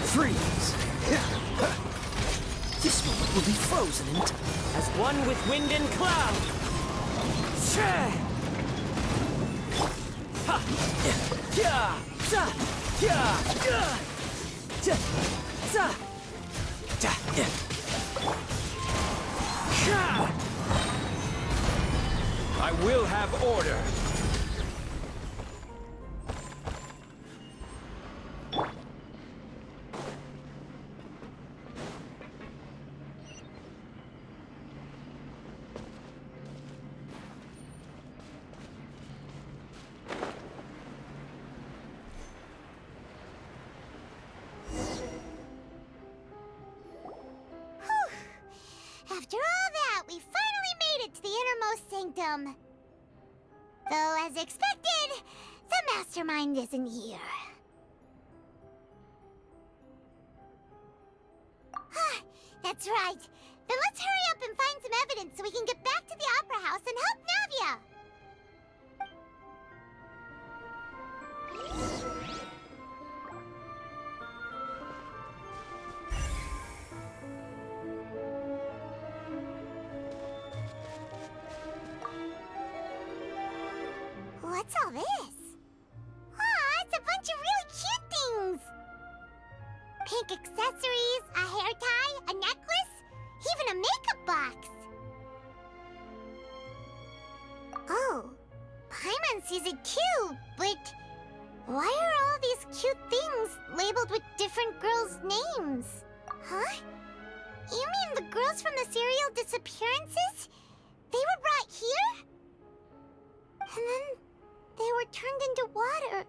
Speaker 19: Freeze! This moment will be frozen in time. As one with wind and cloud.
Speaker 11: I will have order.
Speaker 4: After all that, we finally made it to the innermost sanctum. Though, as expected, the mastermind isn't here. That's right. Then let's hurry up and find some evidence so we can get back to the Opera House and help Navia. What's all this? Aw, it's a bunch of really cute things! Pink accessories, a hair tie, a necklace, even a makeup box! Oh, Paimon sees it too, but why are all these cute things labeled with different girls' names? Huh? You mean the girls from the serial disappearances? They were brought here? And then they were turned into water.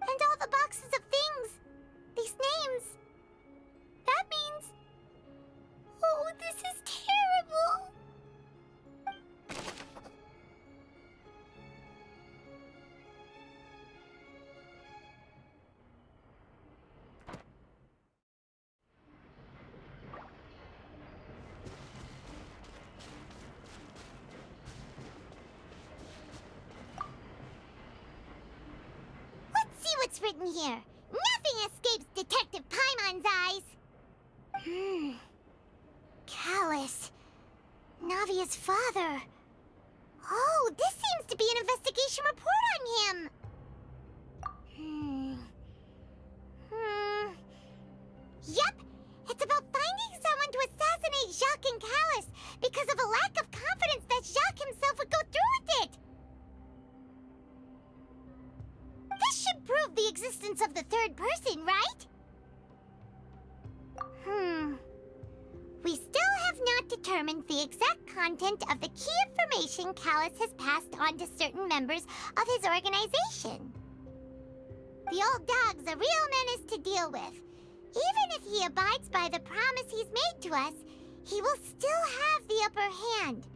Speaker 4: And all the boxes of things, these names, that means... Oh, this is terrible! What's written here? Nothing escapes Detective Paimon's eyes! Callus. Navia's father. Oh, this seems to be an investigation report on him! Yep! It's about finding someone to assassinate Jacques and Callus because of a lack of confidence that Jacques himself would go through with it! This should prove the existence of the third person, right? We still have not determined the exact content of the key information Callus has passed on to certain members of his organization. The old dog's a real menace to deal with. Even if he abides by the promise he's made to us, he will still have the upper hand.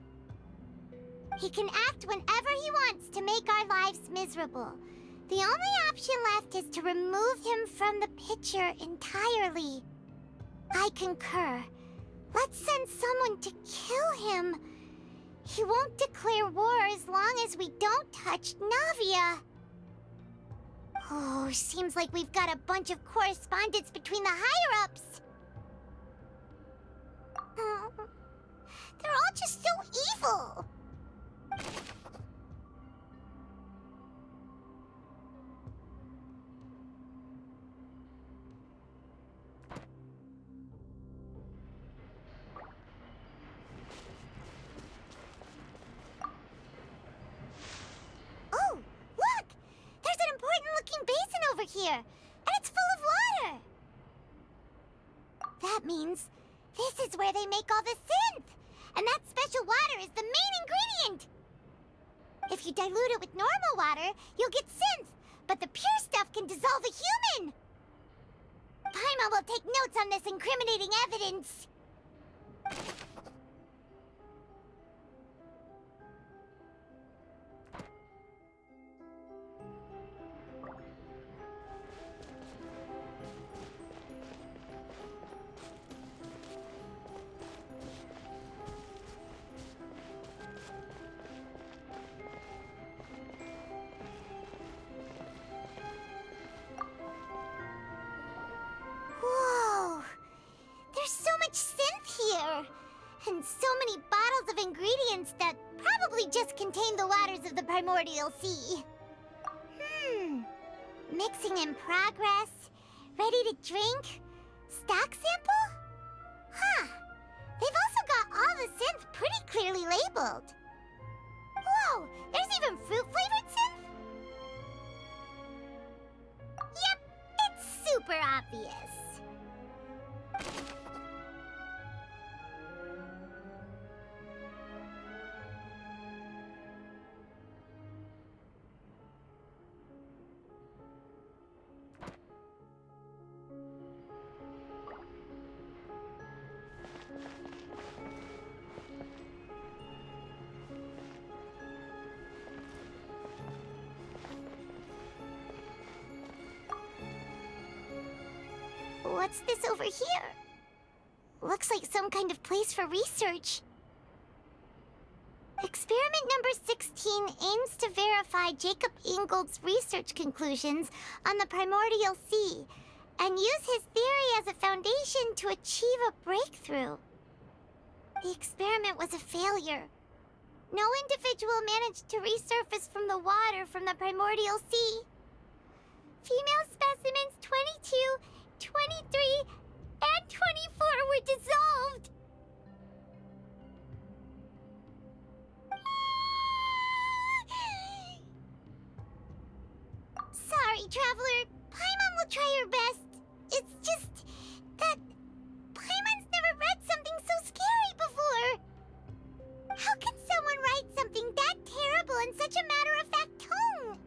Speaker 4: He can act whenever he wants to make our lives miserable. The only option left is to remove him from the picture entirely. I concur. Let's send someone to kill him. He won't declare war as long as we don't touch Navia. Oh, seems like we've got a bunch of correspondence between the higher-ups. They're all just so evil. Oh, look! There's an important-looking basin over here, and it's full of water. That means this is where they make all the synth, and that special water is the main ingredient. If you dilute it with normal water, you'll get synth, but the pure stuff can dissolve a human. Paimon will take notes on this incriminating evidence. And so many bottles of ingredients that probably just contain the waters of the Primordial Sea. Mixing in progress. Ready to drink? Stock sample? Huh. They've also got all the synth pretty clearly labeled. Whoa, there's even fruit-flavored synth? Yep, it's super obvious. What's this over here? Looks like some kind of place for research. Experiment number 16 aims to verify Jacob Ingold's research conclusions on the Primordial Sea and use his theory as a foundation to achieve a breakthrough. The experiment was a failure. No individual managed to resurface from the water from the Primordial Sea. Female specimens 22, 23, and 24 were dissolved. Sorry, Traveler. Paimon will try her best. It's just that Paimon's never read something so scary before. How can someone write something that terrible in such a matter-of-fact tone?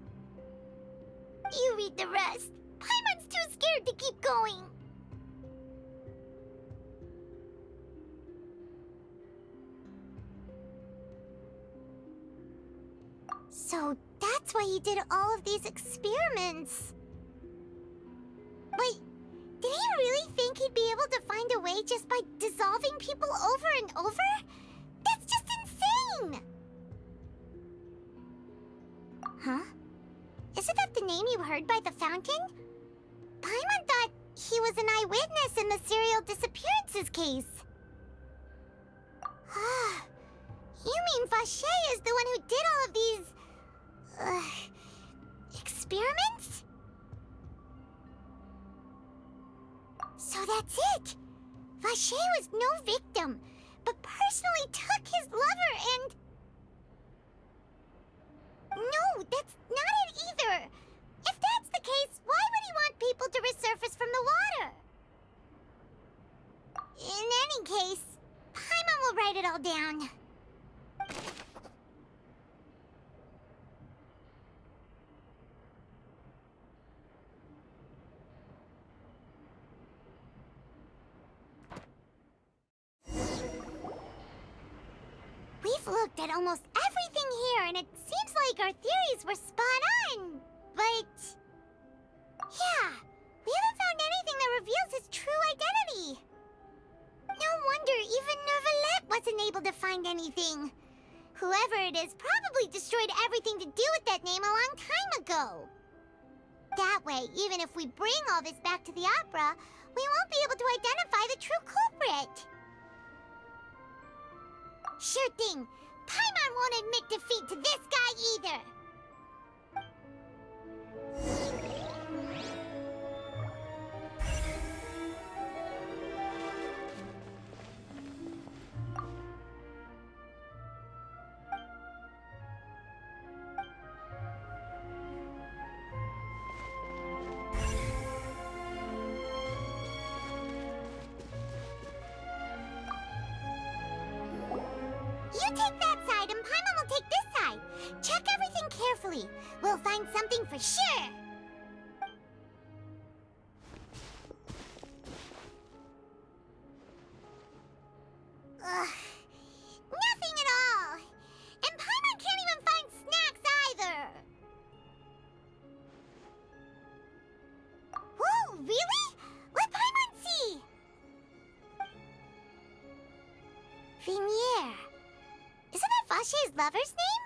Speaker 4: You read the rest. Paimon's too scared to keep going. So that's why he did all of these experiments. Wait, did he really think he'd be able to find a way just by dissolving people over and over? That's just insane! Huh? Isn't that the name you heard by the fountain? Paimon thought he was an eyewitness in the serial disappearances case. You mean Vacher is the one who did all of these... experiments? So that's it! Vacher was no victim, but personally took his lover and... No, that's not it either! If that's the case, why would he want people to resurface from the water? In any case, Paimon will write it all down. We've looked at almost everything here, and it seems like our theories were spot on. But... yeah, we haven't found anything that reveals his true identity. No wonder even Neuvillette wasn't able to find anything. Whoever it is probably destroyed everything to do with that name a long time ago. That way, even if we bring all this back to the opera, we won't be able to identify the true culprit. Sure thing. Paimon won't admit defeat to this guy either. You take that side and Paimon will take this side. Check everything carefully. We'll find something for sure. Nothing at all. And Paimon can't even find snacks either. Whoa, really? Let Paimon see. Vinier. Isn't that Vacher's lover's name?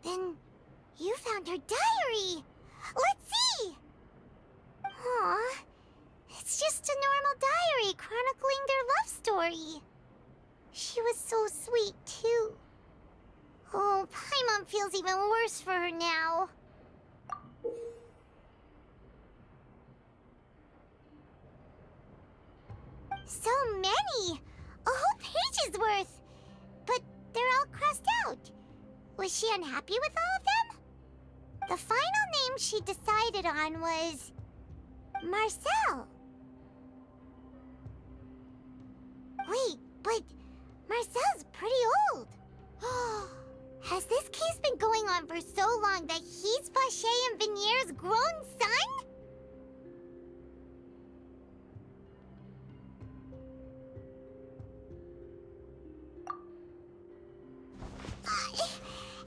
Speaker 4: Then you found her diary. Let's see. Aw, it's just just a normal diary chronicling their love story. She was so sweet, too. Oh, Paimon feels even worse for her now. So many! A whole page's worth! But they're all crossed out. Was she unhappy with all of them? The final name she decided on was... Marcel. Wait, but Marcel's pretty old. Has this case been going on for so long that he's Vacher and Venier's grown son?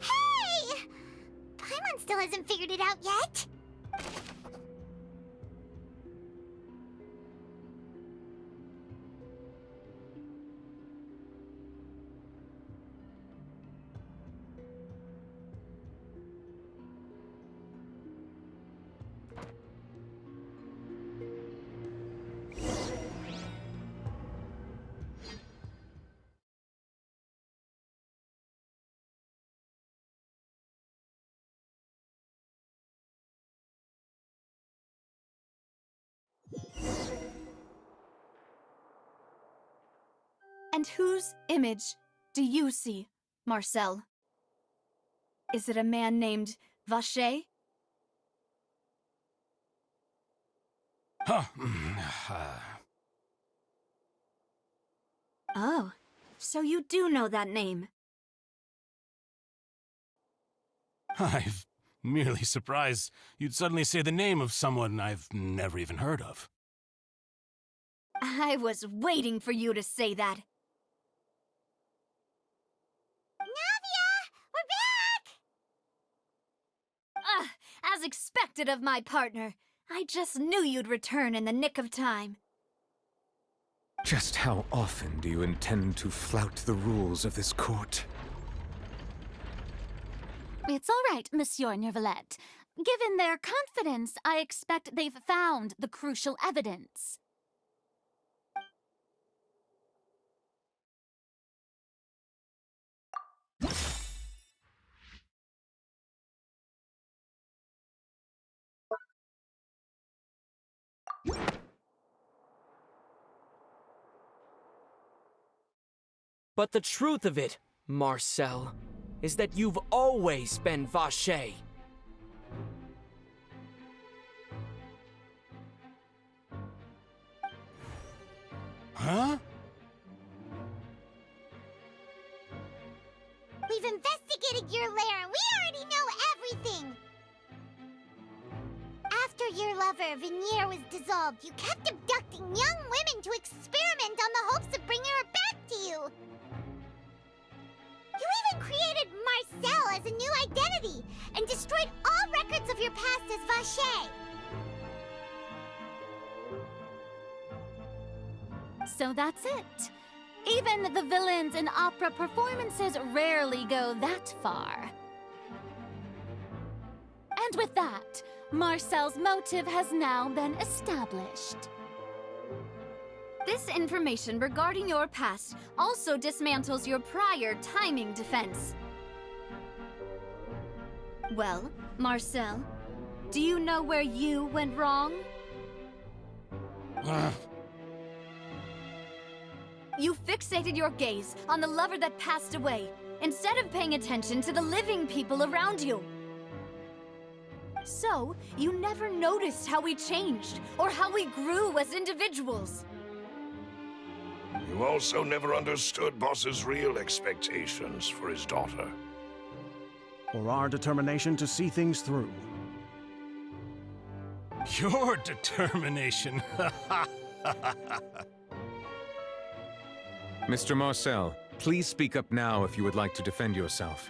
Speaker 4: Hey! Paimon still hasn't figured it out yet.
Speaker 2: And whose image do you see, Marcel? Is it a man named Vacher? Oh, so you do know that name.
Speaker 10: I'm merely surprised you'd suddenly say the name of someone I've never even heard of.
Speaker 2: I was waiting for you to say that.
Speaker 4: Navia! We're back!
Speaker 2: As expected of my partner. I just knew you'd return in the nick of time.
Speaker 11: Just how often do you intend to flout the rules of this court?
Speaker 13: It's all right, Monsieur Neuvillette. Given their confidence, I expect they've found the crucial evidence.
Speaker 19: But the truth of it, Marcel, is that you've always been Vacher.
Speaker 10: Huh?
Speaker 4: We've investigated your lair and we already know everything! After your lover, Venier, was dissolved, you kept abducting young women to experiment on the hopes of bringing her back to you! You even created Marcel as a new identity and destroyed all records of your past as Vacher!
Speaker 13: So that's it. Even the villains in opera performances rarely go that far. And with that, Marcel's motive has now been established.
Speaker 2: This information regarding your past also dismantles your prior timing defense. Well, Marcel, do you know where you went wrong? You fixated your gaze on the lover that passed away, instead of paying attention to the living people around you. So, you never noticed how we changed, or how we grew as individuals.
Speaker 1: You also never understood Boss's real expectations for his daughter.
Speaker 16: Or our determination to see things through.
Speaker 10: Your determination.
Speaker 11: Mr. Marcel, please speak up now if you would like to defend yourself.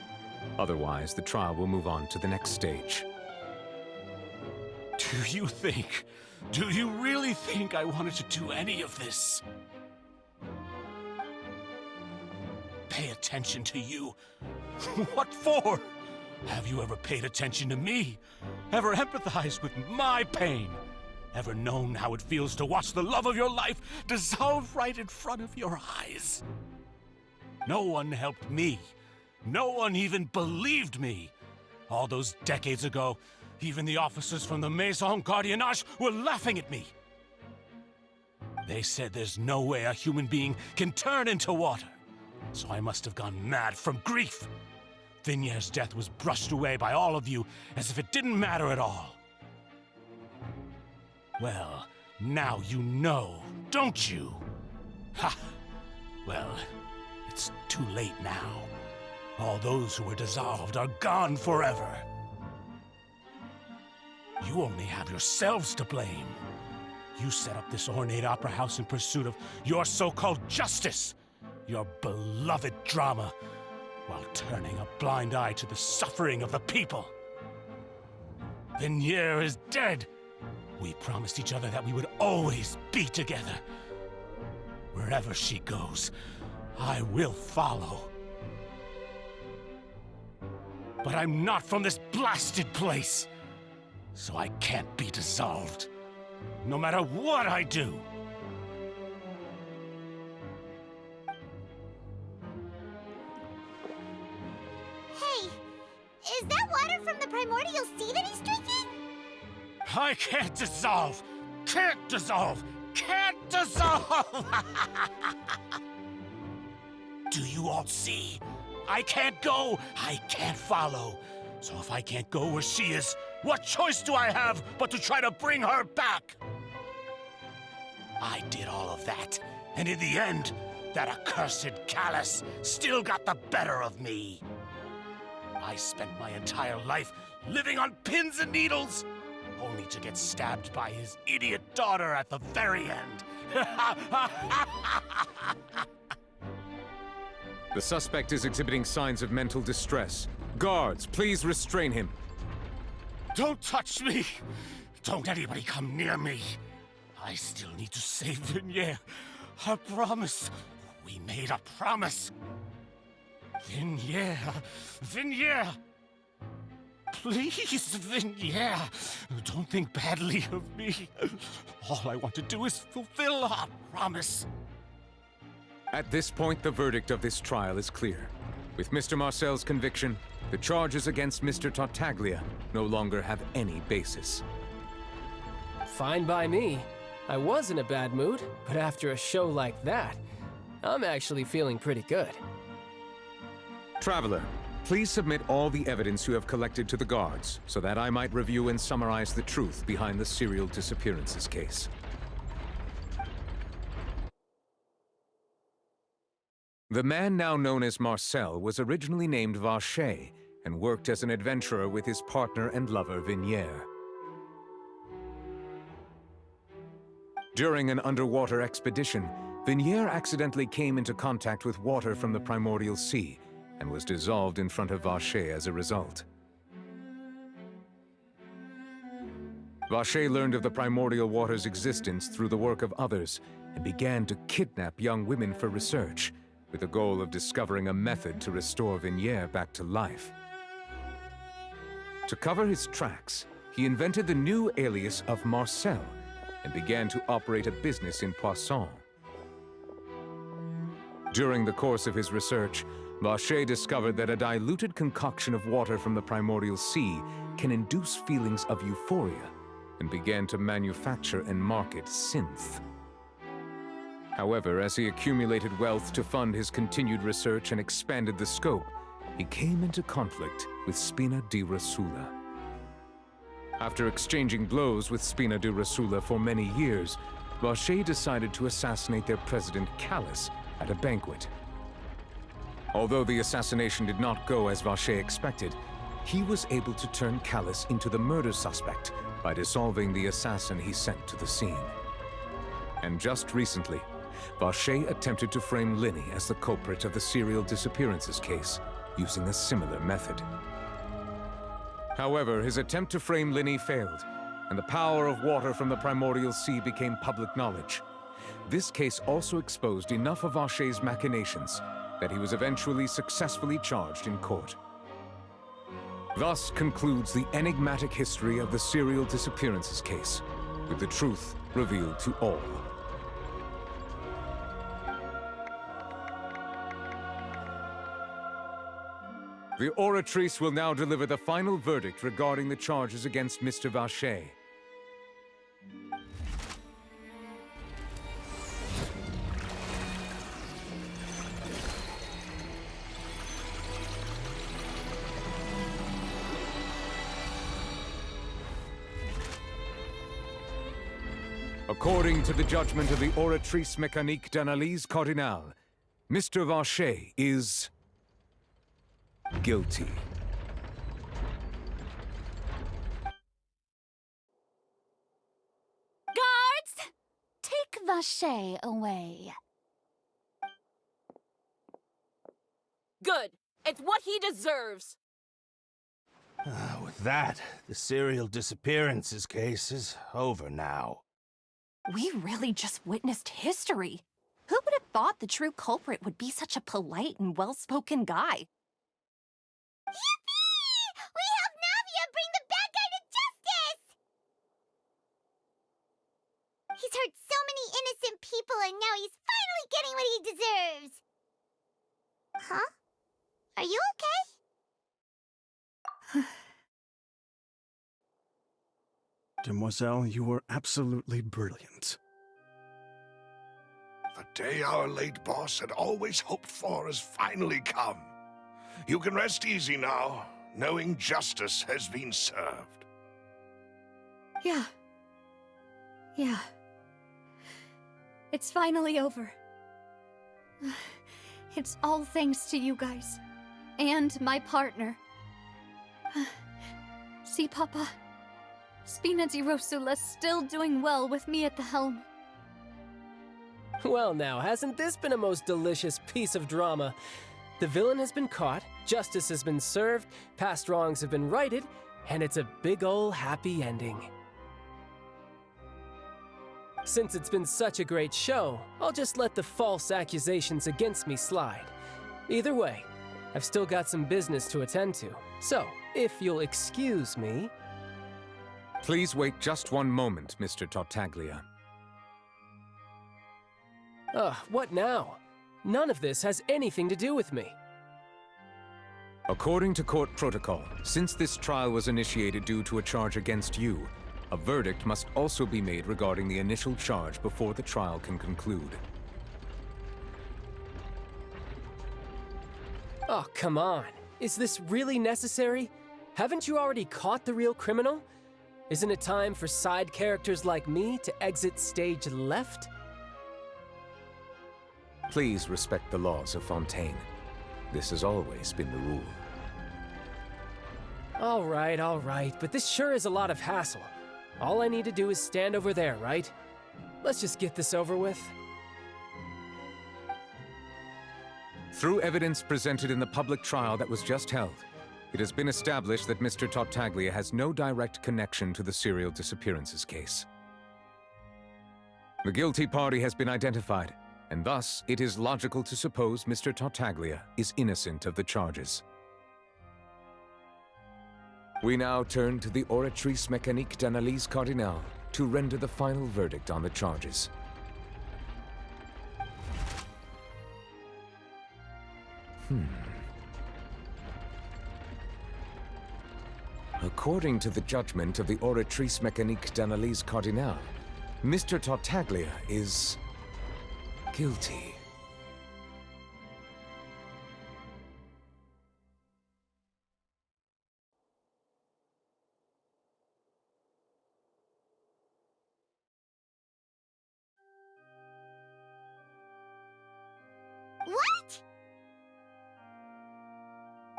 Speaker 11: Otherwise, the trial will move on to the next stage.
Speaker 10: Do you really think I wanted to do any of this? Pay attention to you? What for? Have you ever paid attention to me? Ever empathized with my pain? Ever known how it feels to watch the love of your life dissolve right in front of your eyes? No one helped me. No one even believed me. All those decades ago, even the officers from the Maison Gardiennage were laughing at me. They said there's no way a human being can turn into water. So I must have gone mad from grief. Vignère's death was brushed away by all of you as if it didn't matter at all. Well, now you know, don't you? Ha! Well, it's too late now. All those who were dissolved are gone forever. You only have yourselves to blame. You set up this ornate opera house in pursuit of your so-called justice, your beloved drama, while turning a blind eye to the suffering of the people. Vignère is dead. We promised each other that we would always be together. Wherever she goes, I will follow. But I'm not from this blasted place, so I can't be dissolved, no matter what I do.
Speaker 4: Hey, is that water from the primordial sea that he's drinking?
Speaker 10: I can't dissolve! Can't dissolve! Can't dissolve! Do you all see? I can't go! I can't follow! So if I can't go where she is, what choice do I have but to try to bring her back? I did all of that, and in the end, that accursed Callus still got the better of me. I spent my entire life living on pins and needles, only to get stabbed by his idiot daughter at the very end.
Speaker 11: The suspect is exhibiting signs of mental distress. Guards, please restrain him.
Speaker 10: Don't touch me! Don't anybody come near me! I still need to save Vignère. A promise. We made a promise. Vignère. Vignère! Please, Vignère, don't think badly of me. All I want to do is fulfill our promise.
Speaker 11: At this point, the verdict of this trial is clear. With Mr. Marcel's conviction, the charges against Mr. Tartaglia no longer have any basis.
Speaker 12: Fine by me. I was in a bad mood, but after a show like that, I'm actually feeling pretty good.
Speaker 11: Traveler, please submit all the evidence you have collected to the guards, so that I might review and summarize the truth behind the serial disappearances case. The man now known as Marcel was originally named Vacher and worked as an adventurer with his partner and lover Vignère. During an underwater expedition, Vignère accidentally came into contact with water from the primordial sea and was dissolved in front of Vacher as a result. Vacher learned of the primordial water's existence through the work of others and began to kidnap young women for research, with the goal of discovering a method to restore Vignère back to life. To cover his tracks, he invented the new alias of Marcel and began to operate a business in Poisson. During the course of his research, Vacher discovered that a diluted concoction of water from the primordial sea can induce feelings of euphoria and began to manufacture and market synth. However, as he accumulated wealth to fund his continued research and expanded the scope, he came into conflict with Spina di Rosula. After exchanging blows with Spina di Rosula for many years, Vacher decided to assassinate their president Callus at a banquet. Although the assassination did not go as Vacher expected, he was able to turn Callus into the murder suspect by dissolving the assassin he sent to the scene. And just recently, Vacher attempted to frame Linny as the culprit of the serial disappearances case, using a similar method. However, his attempt to frame Linny failed, and the power of water from the primordial sea became public knowledge. This case also exposed enough of Vacher's machinations that he was eventually successfully charged in court. Thus concludes the enigmatic history of the serial disappearances case. with the truth revealed to all. The Oratrice will now deliver the final verdict regarding the charges against Mr. Vacher. According to the judgment of the Oratrice Mécanique d'Analyse Cardinale, Mr. Vacher is guilty.
Speaker 13: Guards! Take Vacher away.
Speaker 18: Good. It's what he deserves.
Speaker 20: With that, the serial disappearances case is over now.
Speaker 14: We really just witnessed history. Who would have thought the true culprit would be such a polite and well-spoken guy?
Speaker 4: Yippee! We helped Navia bring the bad guy to justice! He's hurt so many innocent people and now he's finally getting what he deserves! Huh? Are you okay?
Speaker 16: Demoiselle, you were absolutely brilliant.
Speaker 1: The day our late boss had always hoped for has finally come. You can rest easy now, knowing justice has been served.
Speaker 2: Yeah. It's finally over. It's all thanks to you guys. And my partner. See, Papa? Spina di Rosula's still doing well with me at the helm.
Speaker 12: Well now, hasn't this been a most delicious piece of drama? The villain has been caught, justice has been served, past wrongs have been righted, and it's a big ol' happy ending. Since it's been such a great show, I'll just let the false accusations against me slide. Either way, I've still got some business to attend to, so if you'll excuse me...
Speaker 11: Please wait just one moment, Mr. Tartaglia.
Speaker 12: What now? None of this has anything to do with me.
Speaker 11: According to court protocol, since this trial was initiated due to a charge against you, a verdict must also be made regarding the initial charge before the trial can conclude.
Speaker 12: Oh, come on. Is this really necessary? Haven't you already caught the real criminal? Isn't it time for side characters like me to exit stage left?
Speaker 11: Please respect the laws of Fontaine. This has always been the rule.
Speaker 12: All right, but this sure is a lot of hassle. All I need to do is stand over there, right? Let's just get this over with.
Speaker 11: Through evidence presented in the public trial that was just held, it has been established that Mr. Tartaglia has no direct connection to the serial disappearances case. The guilty party has been identified, and thus it is logical to suppose Mr. Tartaglia is innocent of the charges. We now turn to the Oratrice Mécanique d'Analyse Cardinale to render the final verdict on the charges. According to the judgment of the Oratrice Mécanique d'Analyse Cardinale, Mr. Tartaglia is guilty.
Speaker 4: What?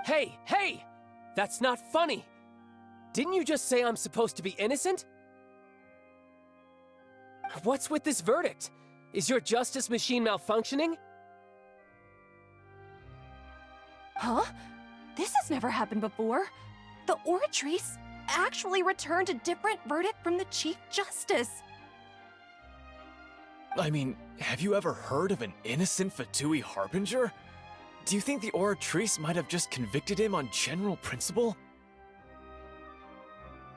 Speaker 12: Hey! That's not funny! Didn't you just say I'm supposed to be innocent? What's with this verdict? Is your justice machine malfunctioning?
Speaker 14: Huh? This has never happened before. The Oratrice actually returned a different verdict from the Chief Justice.
Speaker 15: I mean, have you ever heard of an innocent Fatui Harbinger? Do you think the Oratrice might have just convicted him on general principle?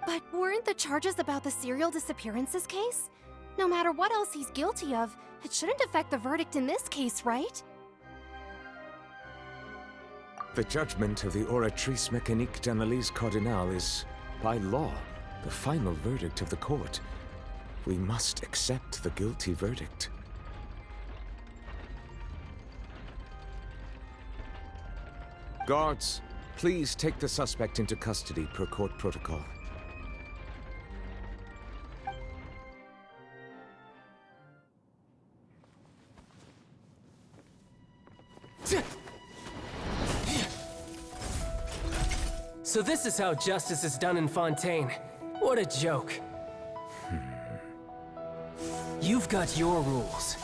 Speaker 14: But weren't the charges about the serial disappearances case? No matter what else he's guilty of, it shouldn't affect the verdict in this case, right?
Speaker 11: The judgment of the Oratrice Mécanique d'Analyse Cardinal is, by law, the final verdict of the court. We must accept the guilty verdict. Guards, please take the suspect into custody per court protocol.
Speaker 12: So this is how justice is done in Fontaine. What a joke. You've got your rules.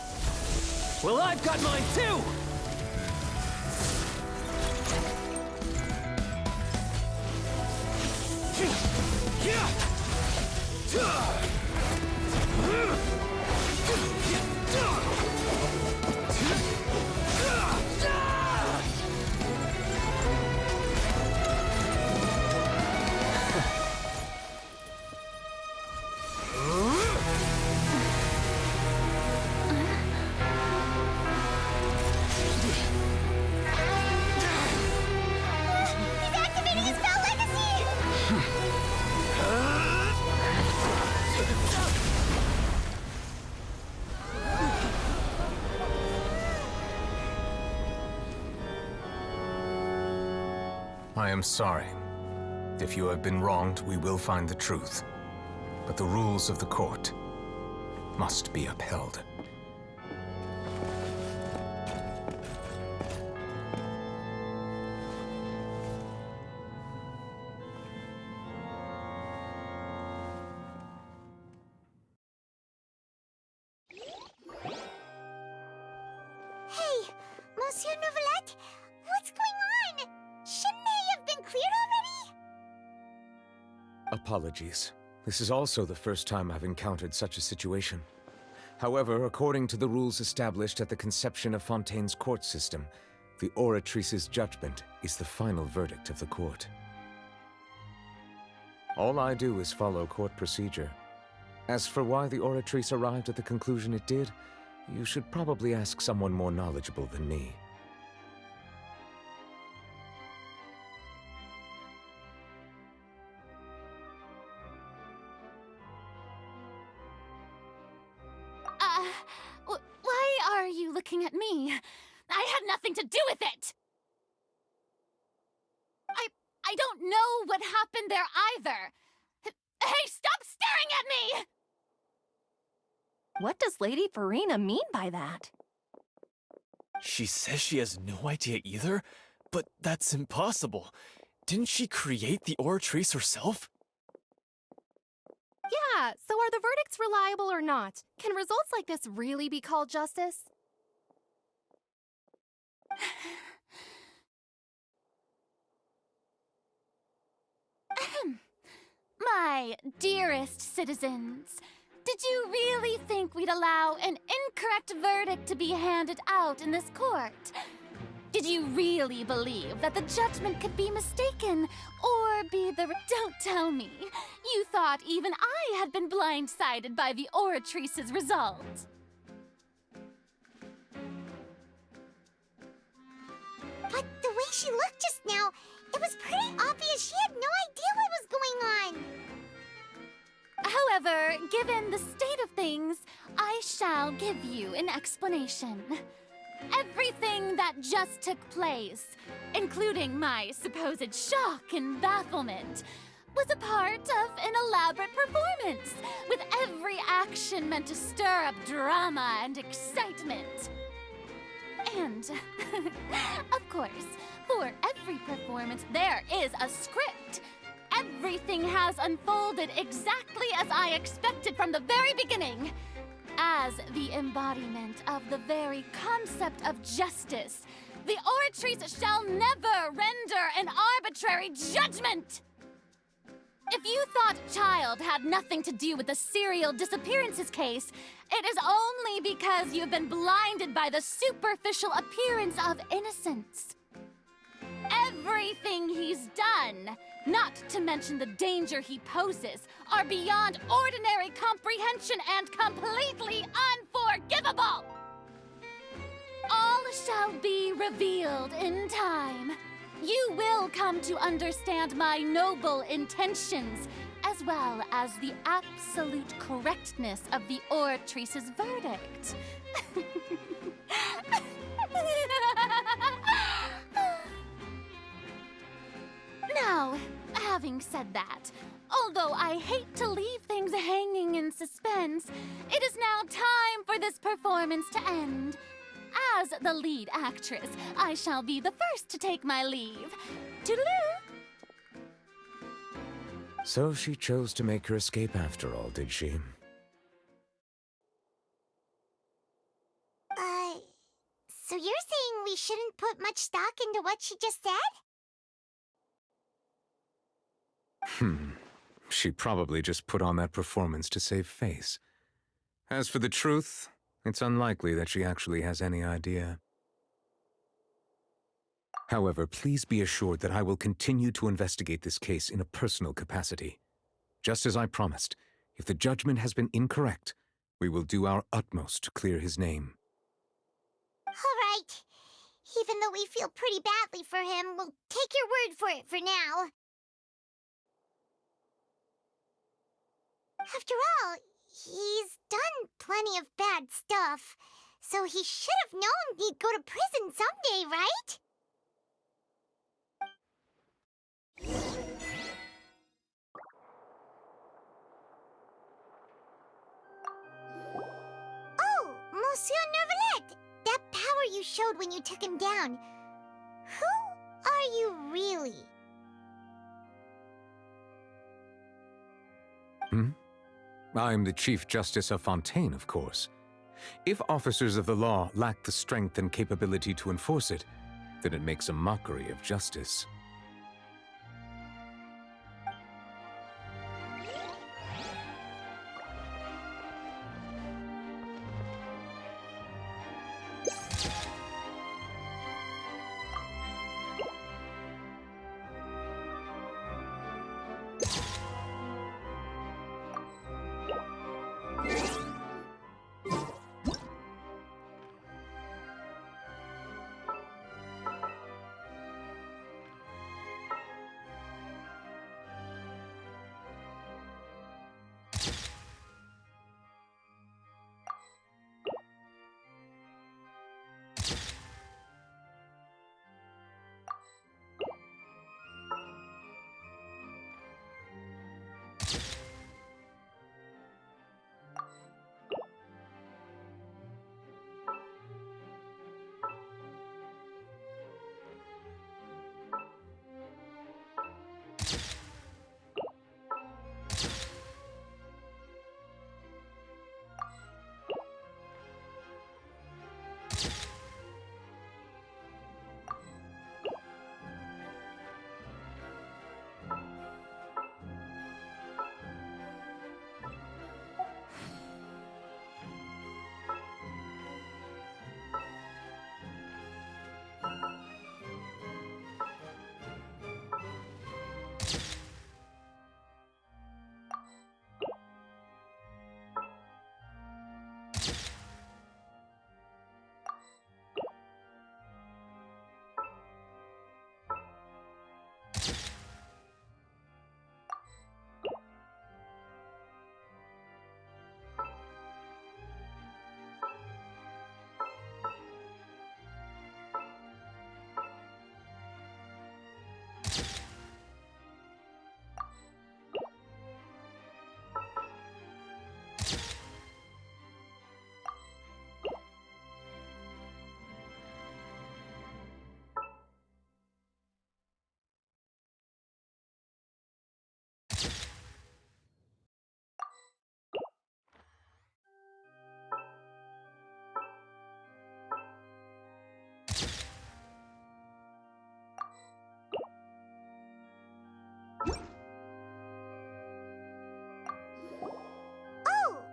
Speaker 12: Well, I've got mine too!
Speaker 11: I am sorry. If you have been wronged, we will find the truth. But the rules of the court must be upheld.
Speaker 4: Hey, Monsieur Neuvillette, what's going on? Shouldn't they have been cleared already?
Speaker 11: Apologies. This is also the first time I've encountered such a situation. However, according to the rules established at the conception of Fontaine's court system, the Oratrice's judgment is the final verdict of the court. All I do is follow court procedure. As for why the Oratrice arrived at the conclusion it did, you should probably ask someone more knowledgeable than me.
Speaker 13: Why are you looking at me? I had nothing to do with it! I don't know what happened there either. Hey, stop staring at me!
Speaker 14: What does Lady Farina mean by that?
Speaker 15: She says she has no idea either, but that's impossible. Didn't she create the Oratrice herself?
Speaker 14: Yeah, so are the verdicts reliable or not? Can results like this really be called justice?
Speaker 13: My dearest citizens, did you really think we'd allow an incorrect verdict to be handed out in this court? Did you really believe that the judgment could be mistaken or be the... Don't tell me. You thought even I had been blindsided by the Oratrice's result.
Speaker 4: But the way she looked just now, it was pretty obvious she had no idea what was going on.
Speaker 13: However, given the state of things, I shall give you an explanation. Everything that just took place, including my supposed shock and bafflement, was a part of an elaborate performance, with every action meant to stir up drama and excitement. And, of course, for every performance there is a script. Everything has unfolded exactly as I expected from the very beginning. As the embodiment of the very concept of justice, the Oratrice shall never render an arbitrary judgment! If you thought Child had nothing to do with the serial disappearances case, it is only because you've been blinded by the superficial appearance of innocence. Everything he's done, not to mention the danger he poses, are beyond ordinary comprehension and completely unforgivable! All shall be revealed in time. You will come to understand my noble intentions, as well as the absolute correctness of the Oratrice's verdict. Now, having said that, although I hate to leave things hanging in suspense, it is now time for this performance to end. As the lead actress, I shall be the first to take my leave. Toodaloo!
Speaker 11: So she chose to make her escape after all, did she?
Speaker 4: So you're saying we shouldn't put much stock into what she just said?
Speaker 11: She probably just put on that performance to save face. As for the truth, it's unlikely that she actually has any idea. However, please be assured that I will continue to investigate this case in a personal capacity. Just as I promised, if the judgment has been incorrect, we will do our utmost to clear his name.
Speaker 4: All right. Even though we feel pretty badly for him, we'll take your word for it for now. After all, he's done plenty of bad stuff, so he should have known he'd go to prison someday, right? Oh, Monsieur Neuvillette! That power you showed when you took him down. Who are you really?
Speaker 11: I'm the Chief Justice of Fontaine, of course. If officers of the law lack the strength and capability to enforce it, then it makes a mockery of justice.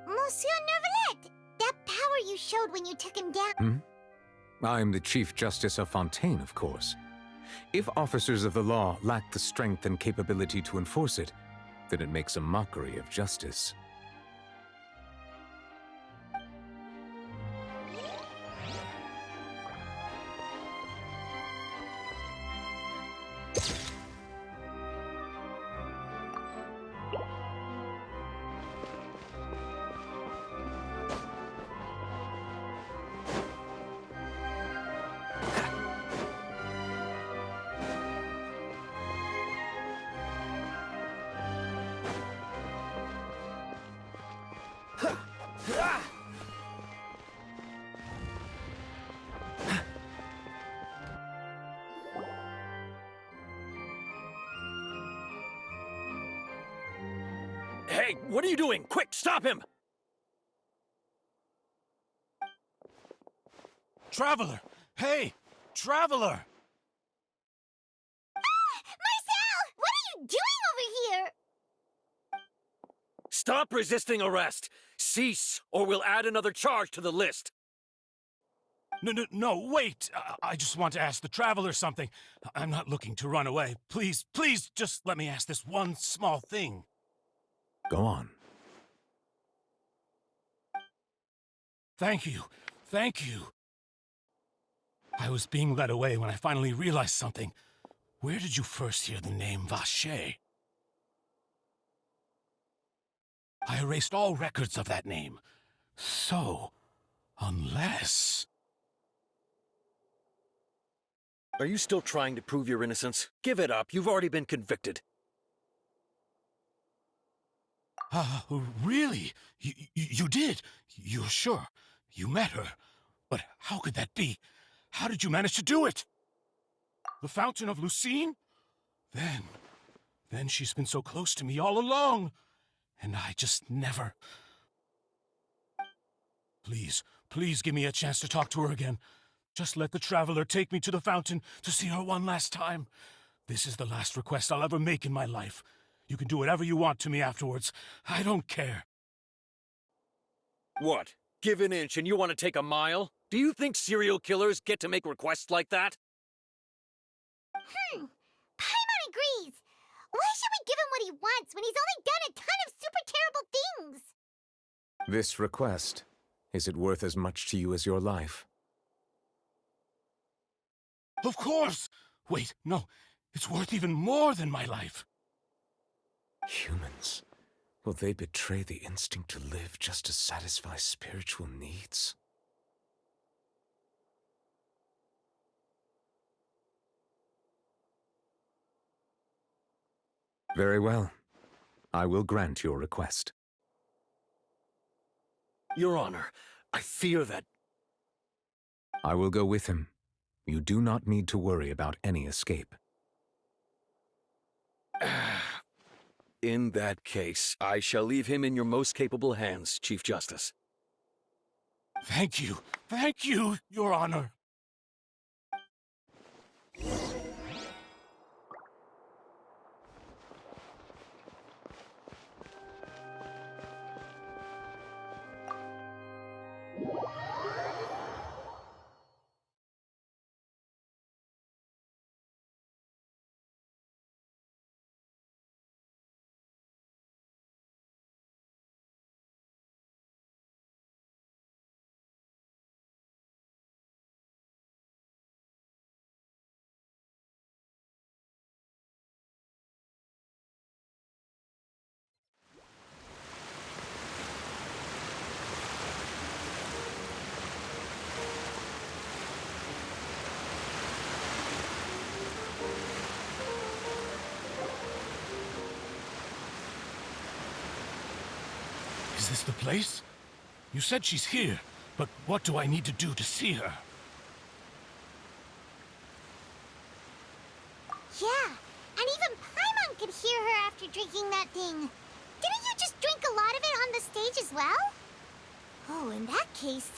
Speaker 4: Monsieur Neuvillette! That power you showed when you took him down...
Speaker 11: I'm the Chief Justice of Fontaine, of course. If officers of the law lack the strength and capability to enforce it, then it makes a mockery of justice.
Speaker 15: Hey, what are you doing? Quick, stop him!
Speaker 10: Traveler! Hey! Traveler!
Speaker 4: Marcel! What are you doing over here?
Speaker 15: Stop resisting arrest! Cease, or we'll add another charge to the list!
Speaker 10: No, wait! I just want to ask the Traveler something. I'm not looking to run away. Please, just let me ask this one small thing.
Speaker 11: Go on.
Speaker 10: Thank you. I was being led away when I finally realized something. Where did you first hear the name Vacher? I erased all records of that name. So, unless...
Speaker 15: Are you still trying to prove your innocence? Give it up. You've already been convicted.
Speaker 10: Really? You did? You're sure? You met her? But how could that be? How did you manage to do it? The Fountain of Lucine? Then she's been so close to me all along. And I just never... Please give me a chance to talk to her again. Just let the Traveler take me to the fountain to see her one last time. This is the last request I'll ever make in my life. You can do whatever you want to me afterwards. I don't care.
Speaker 15: What? Give an inch and you want to take a mile? Do you think serial killers get to make requests like that?
Speaker 4: Paimon agrees. Why should we give him what he wants when he's only done a ton of super terrible things?
Speaker 11: This request, is it worth as much to you as your life?
Speaker 10: Of course! Wait, no. It's worth even more than my life.
Speaker 11: Humans. Will they betray the instinct to live just to satisfy spiritual needs? Very well. I will grant your request.
Speaker 15: Your Honor, I fear that...
Speaker 11: I will go with him. You do not need to worry about any escape.
Speaker 15: In that case, I shall leave him in your most capable hands, Chief Justice.
Speaker 10: Thank you, Your Honor. Is this the place? You said she's here, but what do I need to do to see her?
Speaker 4: Yeah, and even Paimon could hear her after drinking that thing. Didn't you just drink a lot of it on the stage as well? Oh, in that case...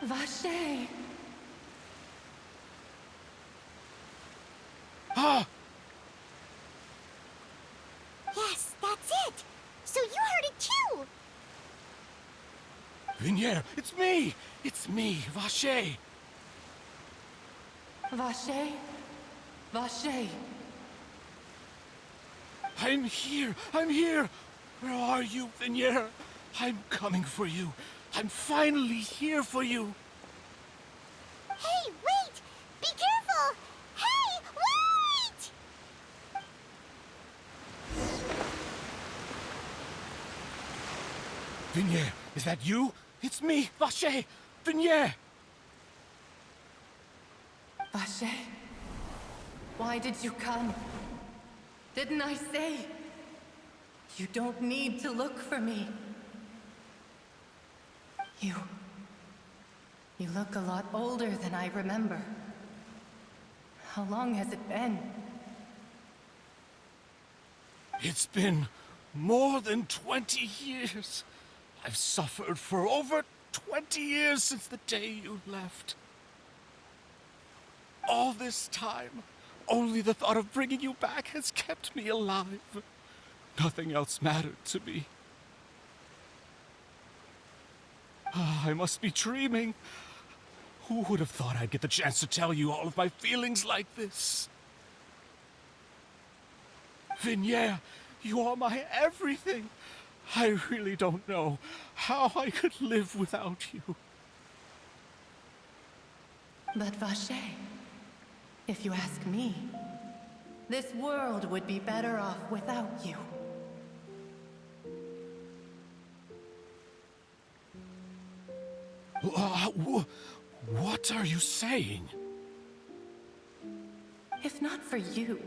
Speaker 17: Vacher!
Speaker 10: Ah!
Speaker 4: Yes, that's it! So you heard it too!
Speaker 10: Vignier, it's me! It's me, Vacher!
Speaker 14: Vache? Vache?
Speaker 10: I'm here! I'm here! Where are you, Vignier? I'm coming for you. I'm finally here for you.
Speaker 4: Hey, wait! Be careful! Hey, wait!
Speaker 10: Vignier, is that you? It's me, Vache! Vignier!
Speaker 14: Vache? Why did you come? Didn't I say? You don't need to look for me. You look a lot older than I remember. How long has it been?
Speaker 10: It's been more than 20 years. I've suffered for over 20 years since the day you left. All this time, only the thought of bringing you back has kept me alive. Nothing else mattered to me. I must be dreaming. Who would have thought I'd get the chance to tell you all of my feelings like this? Vignier, you are my everything. I really don't know how I could live without you.
Speaker 14: But Vache, if you ask me, this world would be better off without you.
Speaker 10: What are you saying?
Speaker 14: If not for you,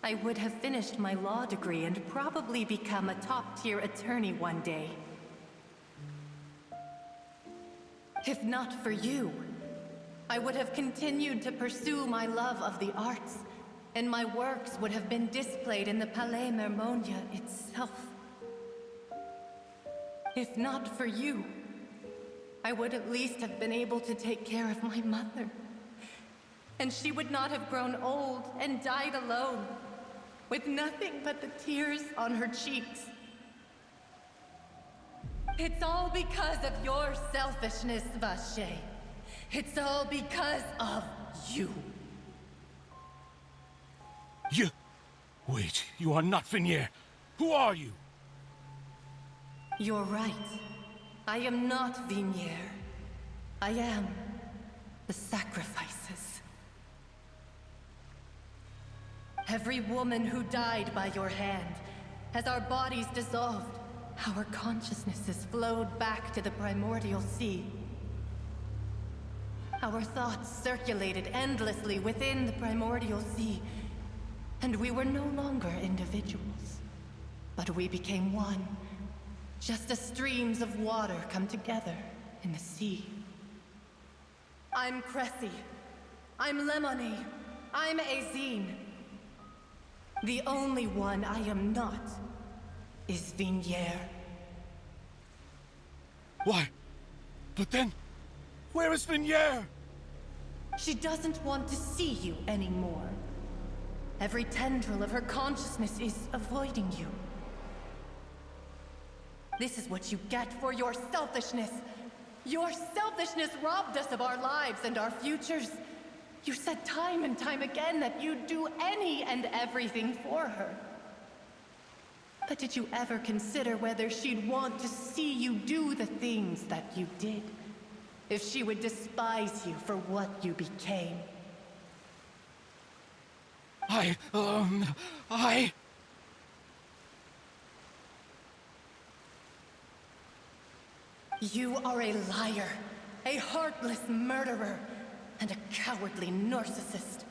Speaker 14: I would have finished my law degree and probably become a top-tier attorney one day. If not for you, I would have continued to pursue my love of the arts, and my works would have been displayed in the Palais Mermonia itself. If not for you, I would at least have been able to take care of my mother. And she would not have grown old and died alone, with nothing but the tears on her cheeks. It's all because of your selfishness, Vache. It's all because of you.
Speaker 10: You... Wait, you are not Vignier. Who are you?
Speaker 14: You're right. I am not Vignier. I am the sacrifices. Every woman who died by your hand, as our bodies dissolved, our consciousnesses flowed back to the primordial sea. Our thoughts circulated endlessly within the primordial sea, and we were no longer individuals, but we became one, just as streams of water come together in the sea. I'm Cressy. I'm Lemony. I'm Azine. The only one I am not is Vignier.
Speaker 10: Why? But then, where is Vignier?
Speaker 14: She doesn't want to see you anymore. Every tendril of her consciousness is avoiding you. This is what you get for your selfishness. Your selfishness robbed us of our lives and our futures. You said time and time again that you'd do any and everything for her. But did you ever consider whether she'd want to see you do the things that you did? If she would despise you for what you became? You are a liar, a heartless murderer, and a cowardly narcissist.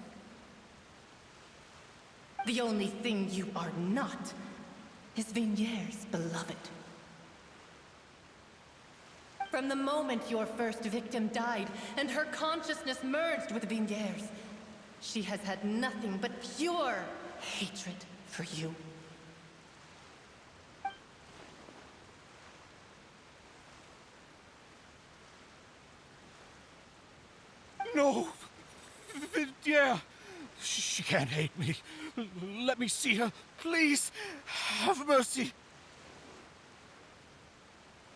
Speaker 14: The only thing you are not is Vignier's beloved. From the moment your first victim died and her consciousness merged with Vignier's, she has had nothing but pure hatred for you.
Speaker 10: No! Yeah! She can't hate me. Let me see her. Please! Have mercy!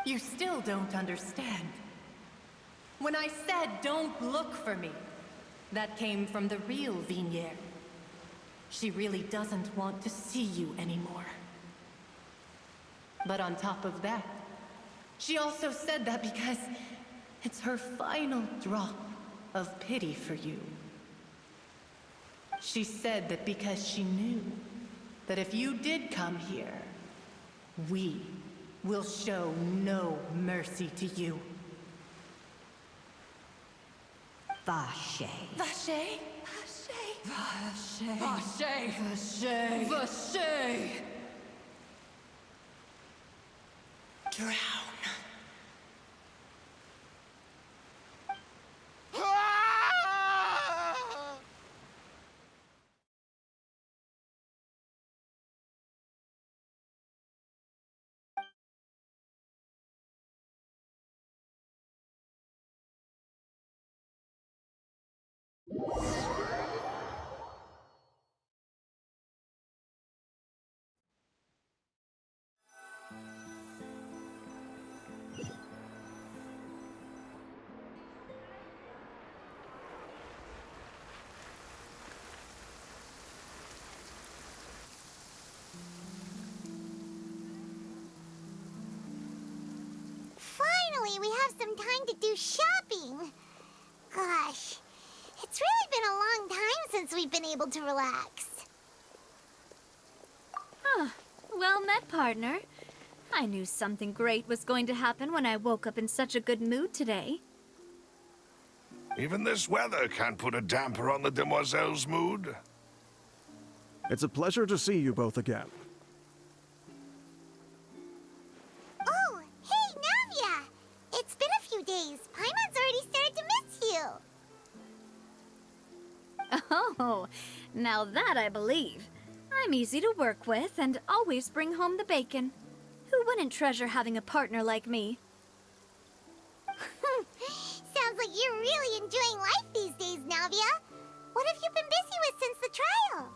Speaker 14: You still don't understand. When I said don't look for me, That came from the real Vignier. She really doesn't want to see you anymore. But on top of that, she also said that because it's her final drop of pity for you. She said that because she knew that if you did come here, we will show no mercy to you.
Speaker 21: Vache.
Speaker 14: Vache?
Speaker 21: Vache.
Speaker 14: Vache!
Speaker 21: Vache.
Speaker 14: Vache!
Speaker 21: Drown.
Speaker 4: Finally, we have some time to do shopping. Gosh, it's really been a long time since we've been able to relax.
Speaker 2: Huh. Well met, partner. I knew something great was going to happen when I woke up in such a good mood today.
Speaker 1: Even this weather can't put a damper on the demoiselle's mood.
Speaker 16: It's a pleasure to see you both again.
Speaker 4: Oh, hey, Navia! It's been a few days. Paimon's already started to miss you.
Speaker 2: Oh, now that I believe. I'm easy to work with and always bring home the bacon. Who wouldn't treasure having a partner like me?
Speaker 4: Sounds like you're really enjoying life these days, Navia. What have you been busy with since the trial?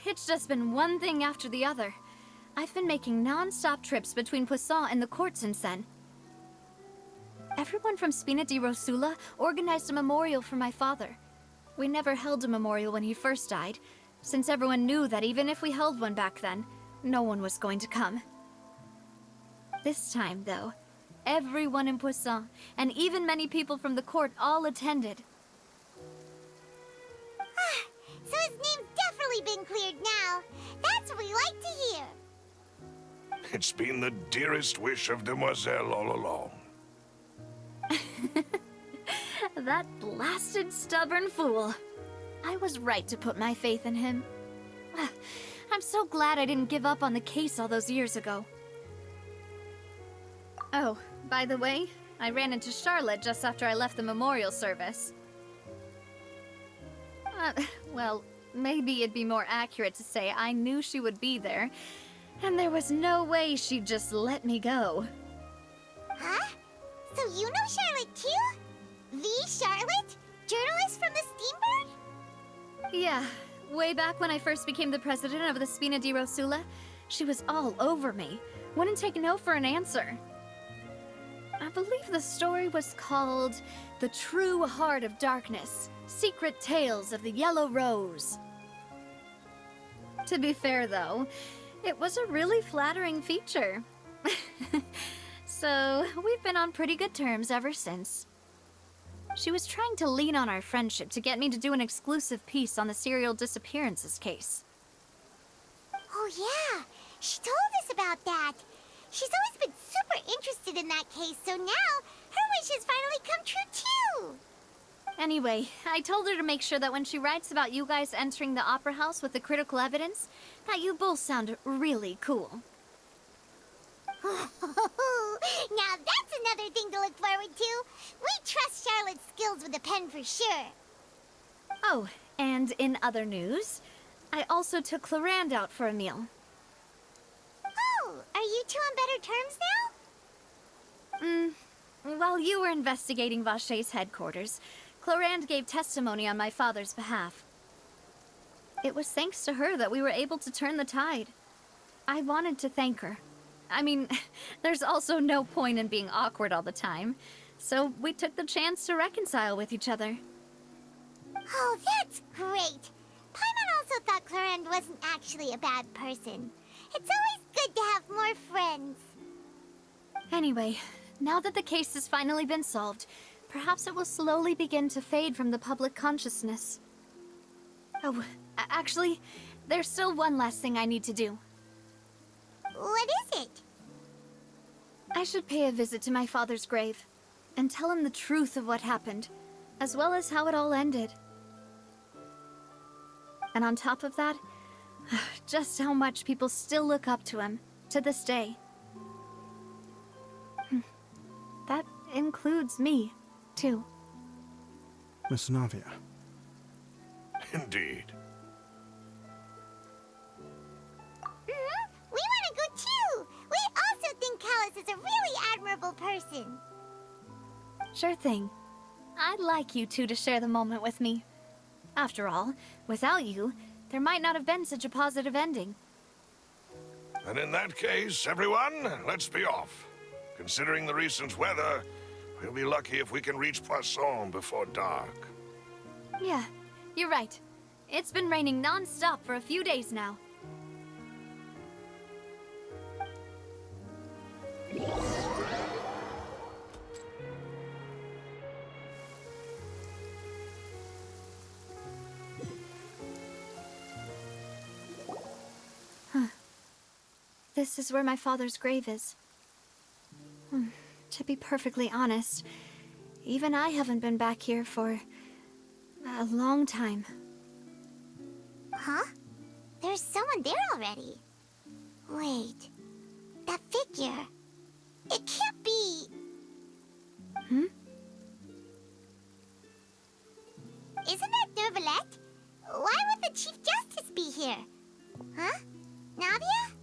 Speaker 2: It's just been one thing after the other. I've been making non-stop trips between Poisson and the court since then. Everyone from Spina di Rosula organized a memorial for my father. We never held a memorial when he first died, since everyone knew that even if we held one back then, no one was going to come. This time, though, everyone in Poisson, and even many people from the court, all attended.
Speaker 4: So his name's definitely been cleared now. That's what we like to hear.
Speaker 1: It's been the dearest wish of Demoiselle all along.
Speaker 2: That blasted stubborn fool. I was right to put my faith in him. I'm so glad I didn't give up on the case all those years ago. Oh, by the way, I ran into Charlotte just after I left the memorial service. Well, maybe it'd be more accurate to say I knew she would be there, and there was no way she'd just let me go.
Speaker 4: Huh? So you know Charlotte too? The Charlotte? Journalist from the Steambird?
Speaker 2: Yeah, way back when I first became the president of the Spina di Rosula, she was all over me. Wouldn't take no for an answer. I believe the story was called The True Heart of Darkness, Secret Tales of the Yellow Rose. To be fair, though, it was a really flattering feature. So, we've been on pretty good terms ever since. She was trying to lean on our friendship to get me to do an exclusive piece on the serial disappearances case.
Speaker 4: Oh yeah, she told us about that. She's always been super interested in that case, so now her wish has finally come true too.
Speaker 2: Anyway, I told her to make sure that when she writes about you guys entering the opera house with the critical evidence, that you both sound really cool.
Speaker 4: Now that's another thing to look forward to. We trust Charlotte's skills with a pen for sure.
Speaker 2: Oh, and in other news, I also took Clarand out for a meal.
Speaker 4: Oh, are you two on better terms now?
Speaker 2: While you were investigating Vache's headquarters, Clarand gave testimony on my father's behalf. It was thanks to her that we were able to turn the tide. I wanted to thank her. I mean, there's also no point in being awkward all the time. So we took the chance to reconcile with each other.
Speaker 4: Oh, that's great. Paimon also thought Clarend wasn't actually a bad person. It's always good to have more friends.
Speaker 2: Anyway, now that the case has finally been solved, perhaps it will slowly begin to fade from the public consciousness. Oh, actually, there's still one last thing I need to do.
Speaker 4: What is it?
Speaker 2: I should pay a visit to my father's grave and tell him the truth of what happened, as well as how it all ended. And on top of that, just how much people still look up to him to this day. That includes me, too.
Speaker 16: Miss Navia.
Speaker 1: Indeed.
Speaker 4: We want to go too! We also think Callus is a really admirable person.
Speaker 2: Sure thing. I'd like you two to share the moment with me. After all, without you, there might not have been such a positive ending.
Speaker 1: And in that case, everyone, let's be off. Considering the recent weather, we'll be lucky if we can reach Poisson before dark.
Speaker 2: Yeah, you're right. It's been raining non-stop for a few days now. This is where my father's grave is. To be perfectly honest, even I haven't been back here for a long time.
Speaker 4: Huh? There's someone there already. Wait, that figure. It can't be... Isn't that Neuvillette? Why would the Chief Justice be here? Huh? Navia?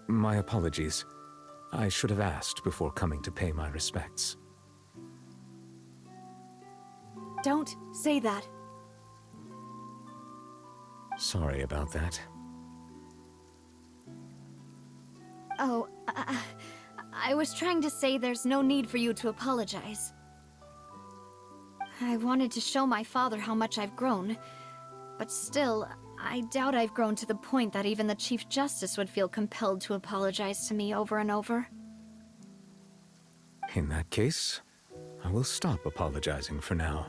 Speaker 11: My apologies. I should have asked before coming to pay my respects.
Speaker 2: Don't say that.
Speaker 11: Sorry about that.
Speaker 2: Oh, I was trying to say there's no need for you to apologize. I wanted to show my father how much I've grown, but still, I doubt I've grown to the point that even the Chief Justice would feel compelled to apologize to me over and over.
Speaker 11: In that case, I will stop apologizing for now.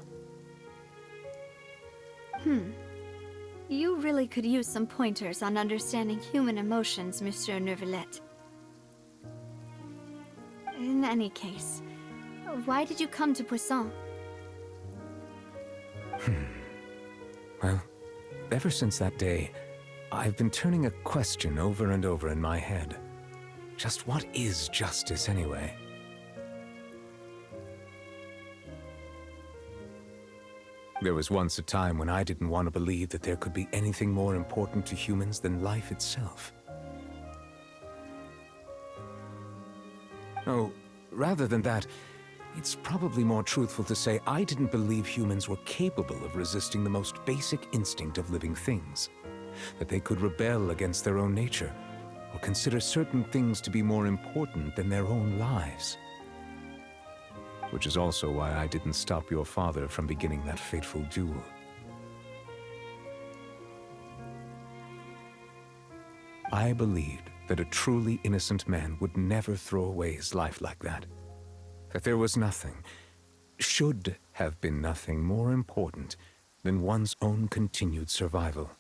Speaker 2: You really could use some pointers on understanding human emotions, Monsieur Neuvillette. In any case, why did you come to Poisson?
Speaker 11: Well, ever since that day, I've been turning a question over and over in my head. Just what is justice anyway? There was once a time when I didn't want to believe that there could be anything more important to humans than life itself. Oh, rather than that, it's probably more truthful to say I didn't believe humans were capable of resisting the most basic instinct of living things. That they could rebel against their own nature, or consider certain things to be more important than their own lives. Which is also why I didn't stop your father from beginning that fateful duel. I believed that a truly innocent man would never throw away his life like that. That there was nothing, should have been nothing more important than one's own continued survival.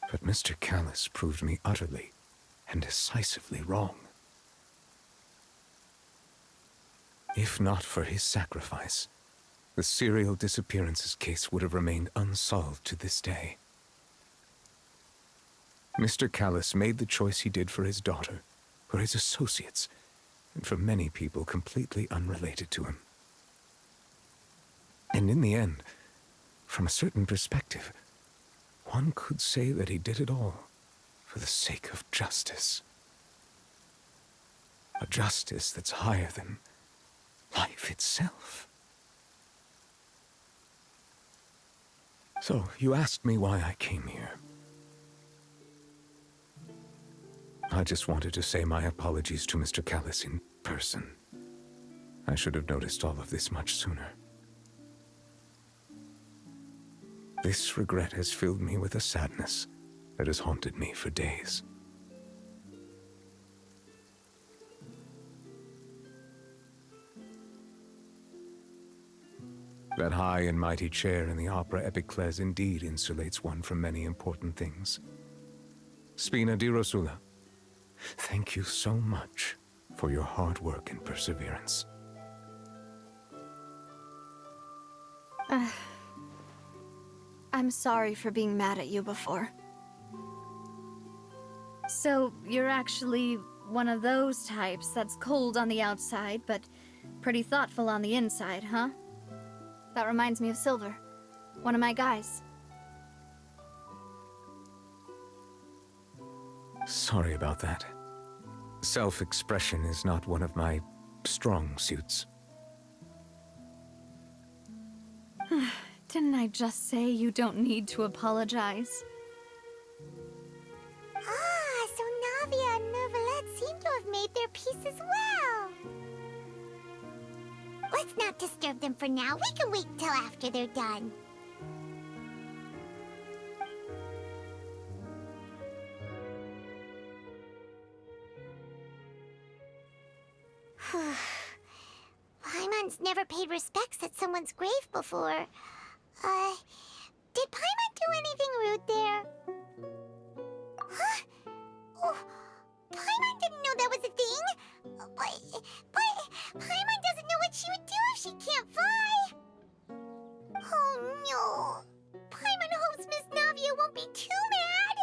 Speaker 11: But Mr. Callus proved me utterly and decisively wrong. If not for his sacrifice, the serial disappearances case would have remained unsolved to this day. Mr. Callus made the choice he did for his daughter, for his associates, and for many people completely unrelated to him. And in the end, from a certain perspective, one could say that he did it all for the sake of justice. A justice that's higher than life itself. So, you asked me why I came here. I just wanted to say my apologies to Mr. Callis in person. I should have noticed all of this much sooner. This regret has filled me with a sadness that has haunted me for days. That high and mighty chair in the Opera Epiclese indeed insulates one from many important things. Spina di Rosula, thank you so much for your hard work and perseverance.
Speaker 2: I'm sorry for being mad at you before. So, you're actually one of those types that's cold on the outside, but pretty thoughtful on the inside, huh? That reminds me of Silver, one of my guys.
Speaker 11: Sorry about that. Self-expression is not one of my strong suits.
Speaker 2: Didn't I just say you don't need to apologize?
Speaker 4: Ah, so Navia and Neuvillette seem to have made their peace as well. Let's not disturb them for now. We can wait till after they're done. Paimon's never paid respects at someone's grave before. Did Paimon do anything rude there? Huh? Oh, Paimon didn't know that was a thing. But Paimon doesn't know what she would do if she can't fly. Oh no. Paimon hopes Miss Navia won't be too mad.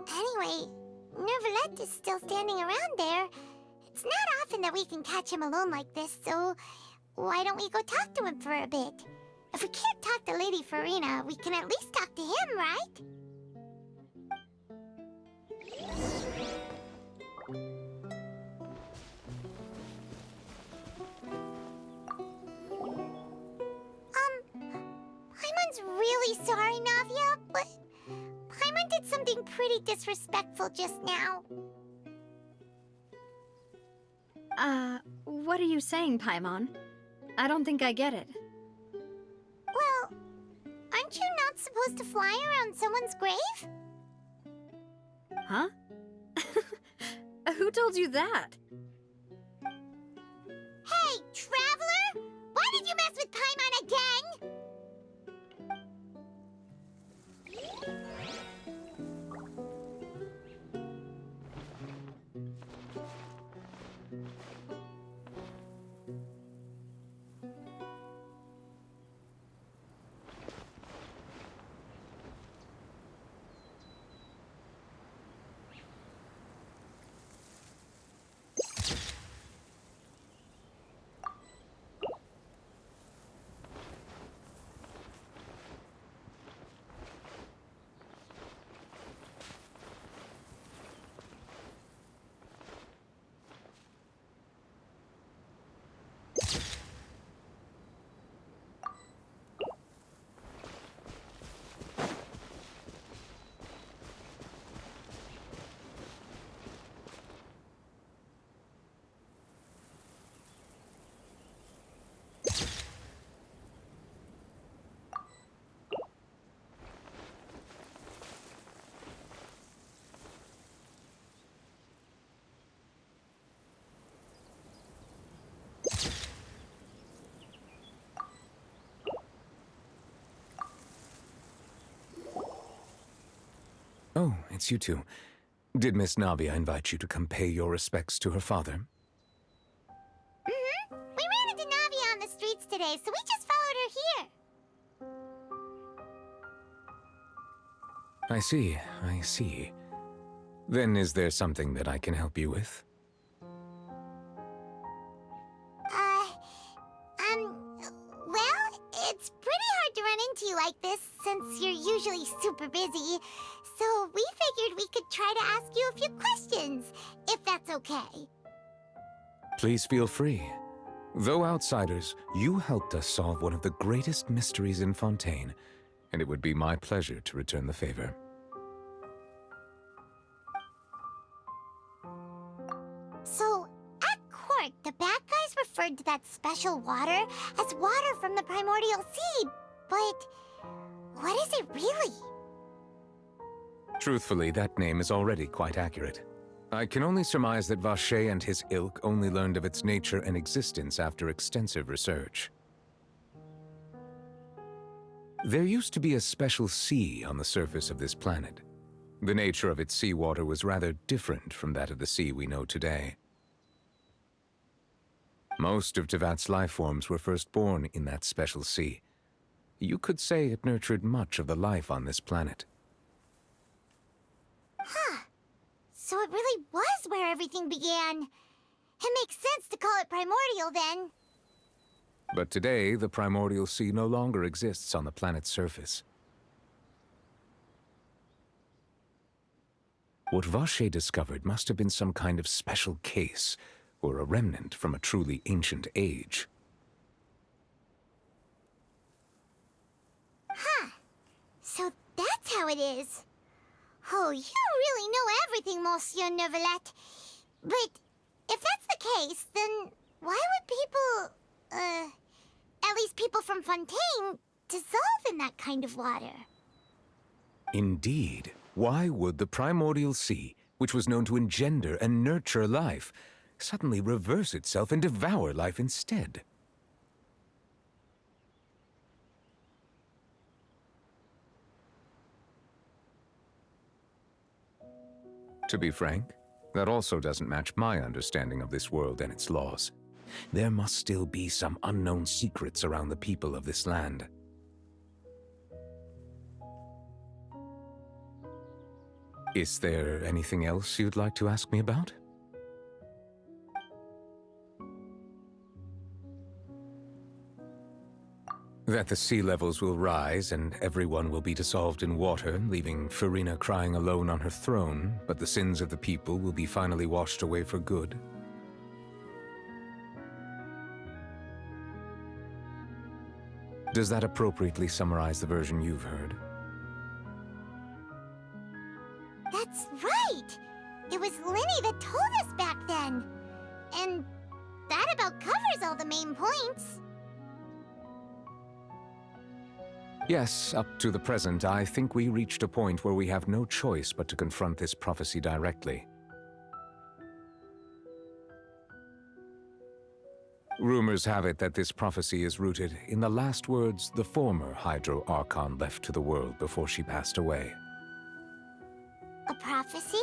Speaker 4: Anyway, Neuvillette is still standing around there. It's not often that we can catch him alone like this, so why don't we go talk to him for a bit? If we can't talk to Lady Farina, we can at least talk to him, right? Paimon's really sorry, Navia, but Paimon did something pretty disrespectful just now.
Speaker 2: What are you saying, Paimon? I don't think I get it.
Speaker 4: Well, aren't you not supposed to fly around someone's grave?
Speaker 2: Huh? Who told you that?
Speaker 4: Hey, Traveler! Why did you mess with Paimon again?
Speaker 11: Oh, it's you two. Did Miss Navia invite you to come pay your respects to her father?
Speaker 4: Mm-hmm. We ran into Navia on the streets today, so we just followed her here.
Speaker 11: I see. Then is there something that I can help you with?
Speaker 4: Well, it's pretty hard to run into you like this, since you're usually super busy. So we figured we could try to ask you a few questions, if that's okay.
Speaker 11: Please feel free. Though outsiders, you helped us solve one of the greatest mysteries in Fontaine, and it would be my pleasure to return the favor.
Speaker 4: So, at court, the bad guys referred to that special water as water from the primordial sea, but what is it really?
Speaker 11: Truthfully, that name is already quite accurate. I can only surmise that Vacher and his ilk only learned of its nature and existence after extensive research. There used to be a special sea on the surface of this planet. The nature of its seawater was rather different from that of the sea we know today. Most of Tevat's life forms were first born in that special sea. You could say it nurtured much of the life on this planet.
Speaker 4: Huh. So it really was where everything began. It makes sense to call it primordial then.
Speaker 11: But today, the primordial sea no longer exists on the planet's surface. What Vacher discovered must have been some kind of special case, or a remnant from a truly ancient age.
Speaker 4: Huh. So that's how it is. Oh, you really know everything, Monsieur Neuvillette. But if that's the case, then why would people, at least people from Fontaine, dissolve in that kind of water?
Speaker 11: Indeed. Why would the primordial sea, which was known to engender and nurture life, suddenly reverse itself and devour life instead? To be frank, that also doesn't match my understanding of this world and its laws. There must still be some unknown secrets around the people of this land. Is there anything else you'd like to ask me about? That the sea levels will rise and everyone will be dissolved in water, leaving Farina crying alone on her throne, but the sins of the people will be finally washed away for good. Does that appropriately summarize the version you've heard?
Speaker 4: That's right! It was Linny that told us back then. And that about covers all the main points.
Speaker 11: Yes, up to the present, I think we reached a point where we have no choice but to confront this prophecy directly. Rumors have it that this prophecy is rooted in the last words the former Hydro Archon left to the world before she passed away.
Speaker 4: A prophecy?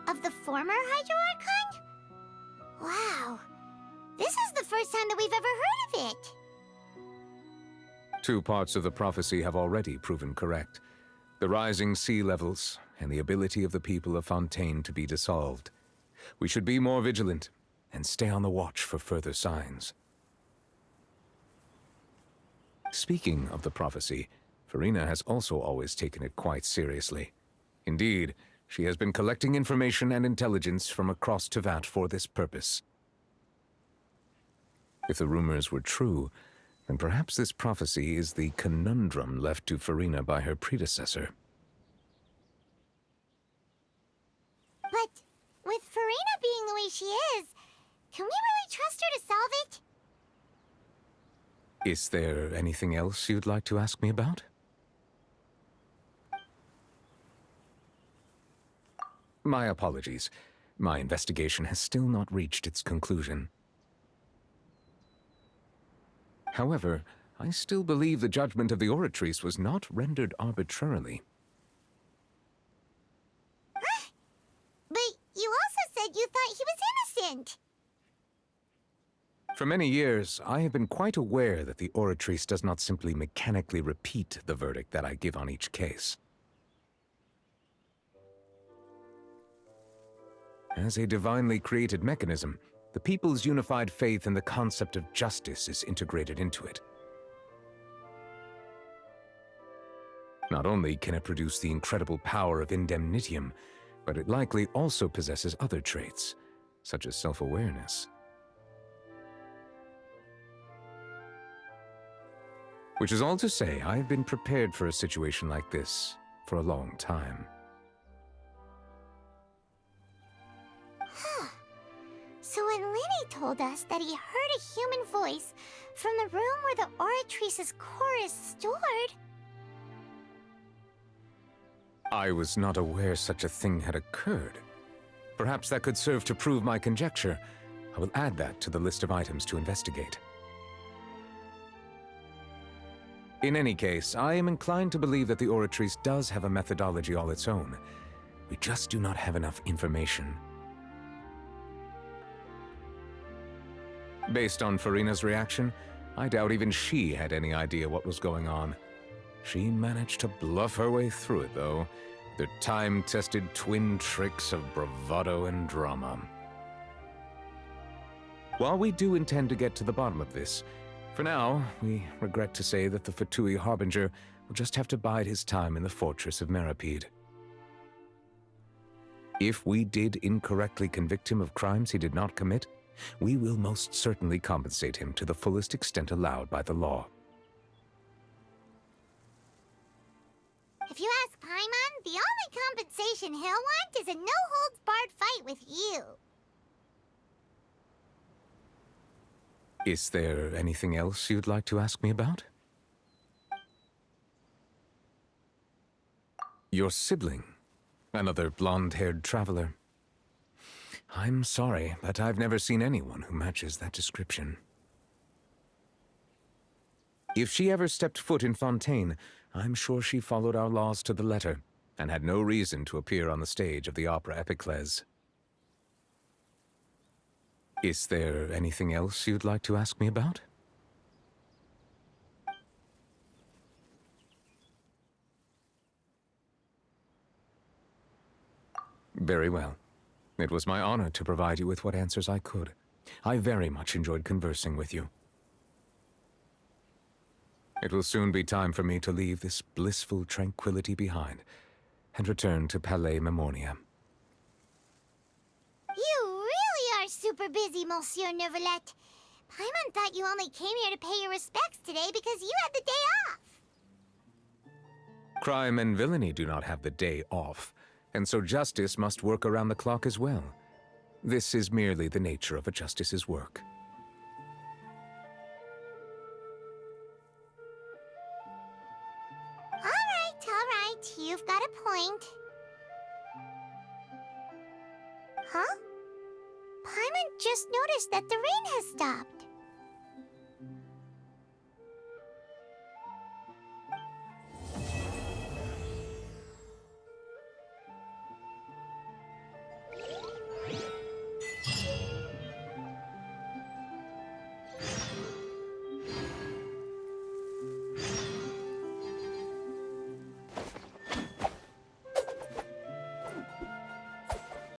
Speaker 4: Of the former Hydro Archon? Wow. This is the first time that we've ever heard of it.
Speaker 11: Two parts of the prophecy have already proven correct. The rising sea levels and the ability of the people of Fontaine to be dissolved. We should be more vigilant and stay on the watch for further signs. Speaking of the prophecy, Farina has also always taken it quite seriously. Indeed, she has been collecting information and intelligence from across Tevat for this purpose. If the rumors were true, then perhaps this prophecy is the conundrum left to Farina by her predecessor.
Speaker 4: But with Farina being the way she is, can we really trust her to solve it?
Speaker 11: Is there anything else you'd like to ask me about? My apologies. My investigation has still not reached its conclusion. However, I still believe the judgment of the Oratrice was not rendered arbitrarily.
Speaker 4: But you also said you thought he was innocent.
Speaker 11: For many years, I have been quite aware that the Oratrice does not simply mechanically repeat the verdict that I give on each case. As a divinely created mechanism, the people's unified faith in the concept of justice is integrated into it. Not only can it produce the incredible power of indemnitium, but it likely also possesses other traits, such as self-awareness. Which is all to say, I have been prepared for a situation like this for a long time.
Speaker 4: So when Lenny told us that he heard a human voice from the room where the Oratrice's core is stored...
Speaker 11: I was not aware such a thing had occurred. Perhaps that could serve to prove my conjecture. I will add that to the list of items to investigate. In any case, I am inclined to believe that the Oratrice does have a methodology all its own. We just do not have enough information. Based on Farina's reaction, I doubt even she had any idea what was going on. She managed to bluff her way through it, though, the time-tested twin tricks of bravado and drama. While we do intend to get to the bottom of this, for now, we regret to say that the Fatui Harbinger will just have to bide his time in the fortress of Meripede. If we did incorrectly convict him of crimes he did not commit, we will most certainly compensate him to the fullest extent allowed by the law.
Speaker 4: If you ask Paimon, the only compensation he'll want is a no-holds-barred fight with you.
Speaker 11: Is there anything else you'd like to ask me about? Your sibling, another blonde-haired traveler. I'm sorry, but I've never seen anyone who matches that description. If she ever stepped foot in Fontaine, I'm sure she followed our laws to the letter, and had no reason to appear on the stage of the opera Epiclese. Is there anything else you'd like to ask me about? Very well. It was my honor to provide you with what answers I could. I very much enjoyed conversing with you. It will soon be time for me to leave this blissful tranquility behind and return to Palais Memoria.
Speaker 4: You really are super busy, Monsieur Neuvillette. Paimon thought you only came here to pay your respects today because you had the day off.
Speaker 11: Crime and villainy do not have the day off, and so justice must work around the clock as well. This is merely the nature of a justice's work.
Speaker 4: All right, you've got a point. Huh? Paimon just noticed that the rain has stopped.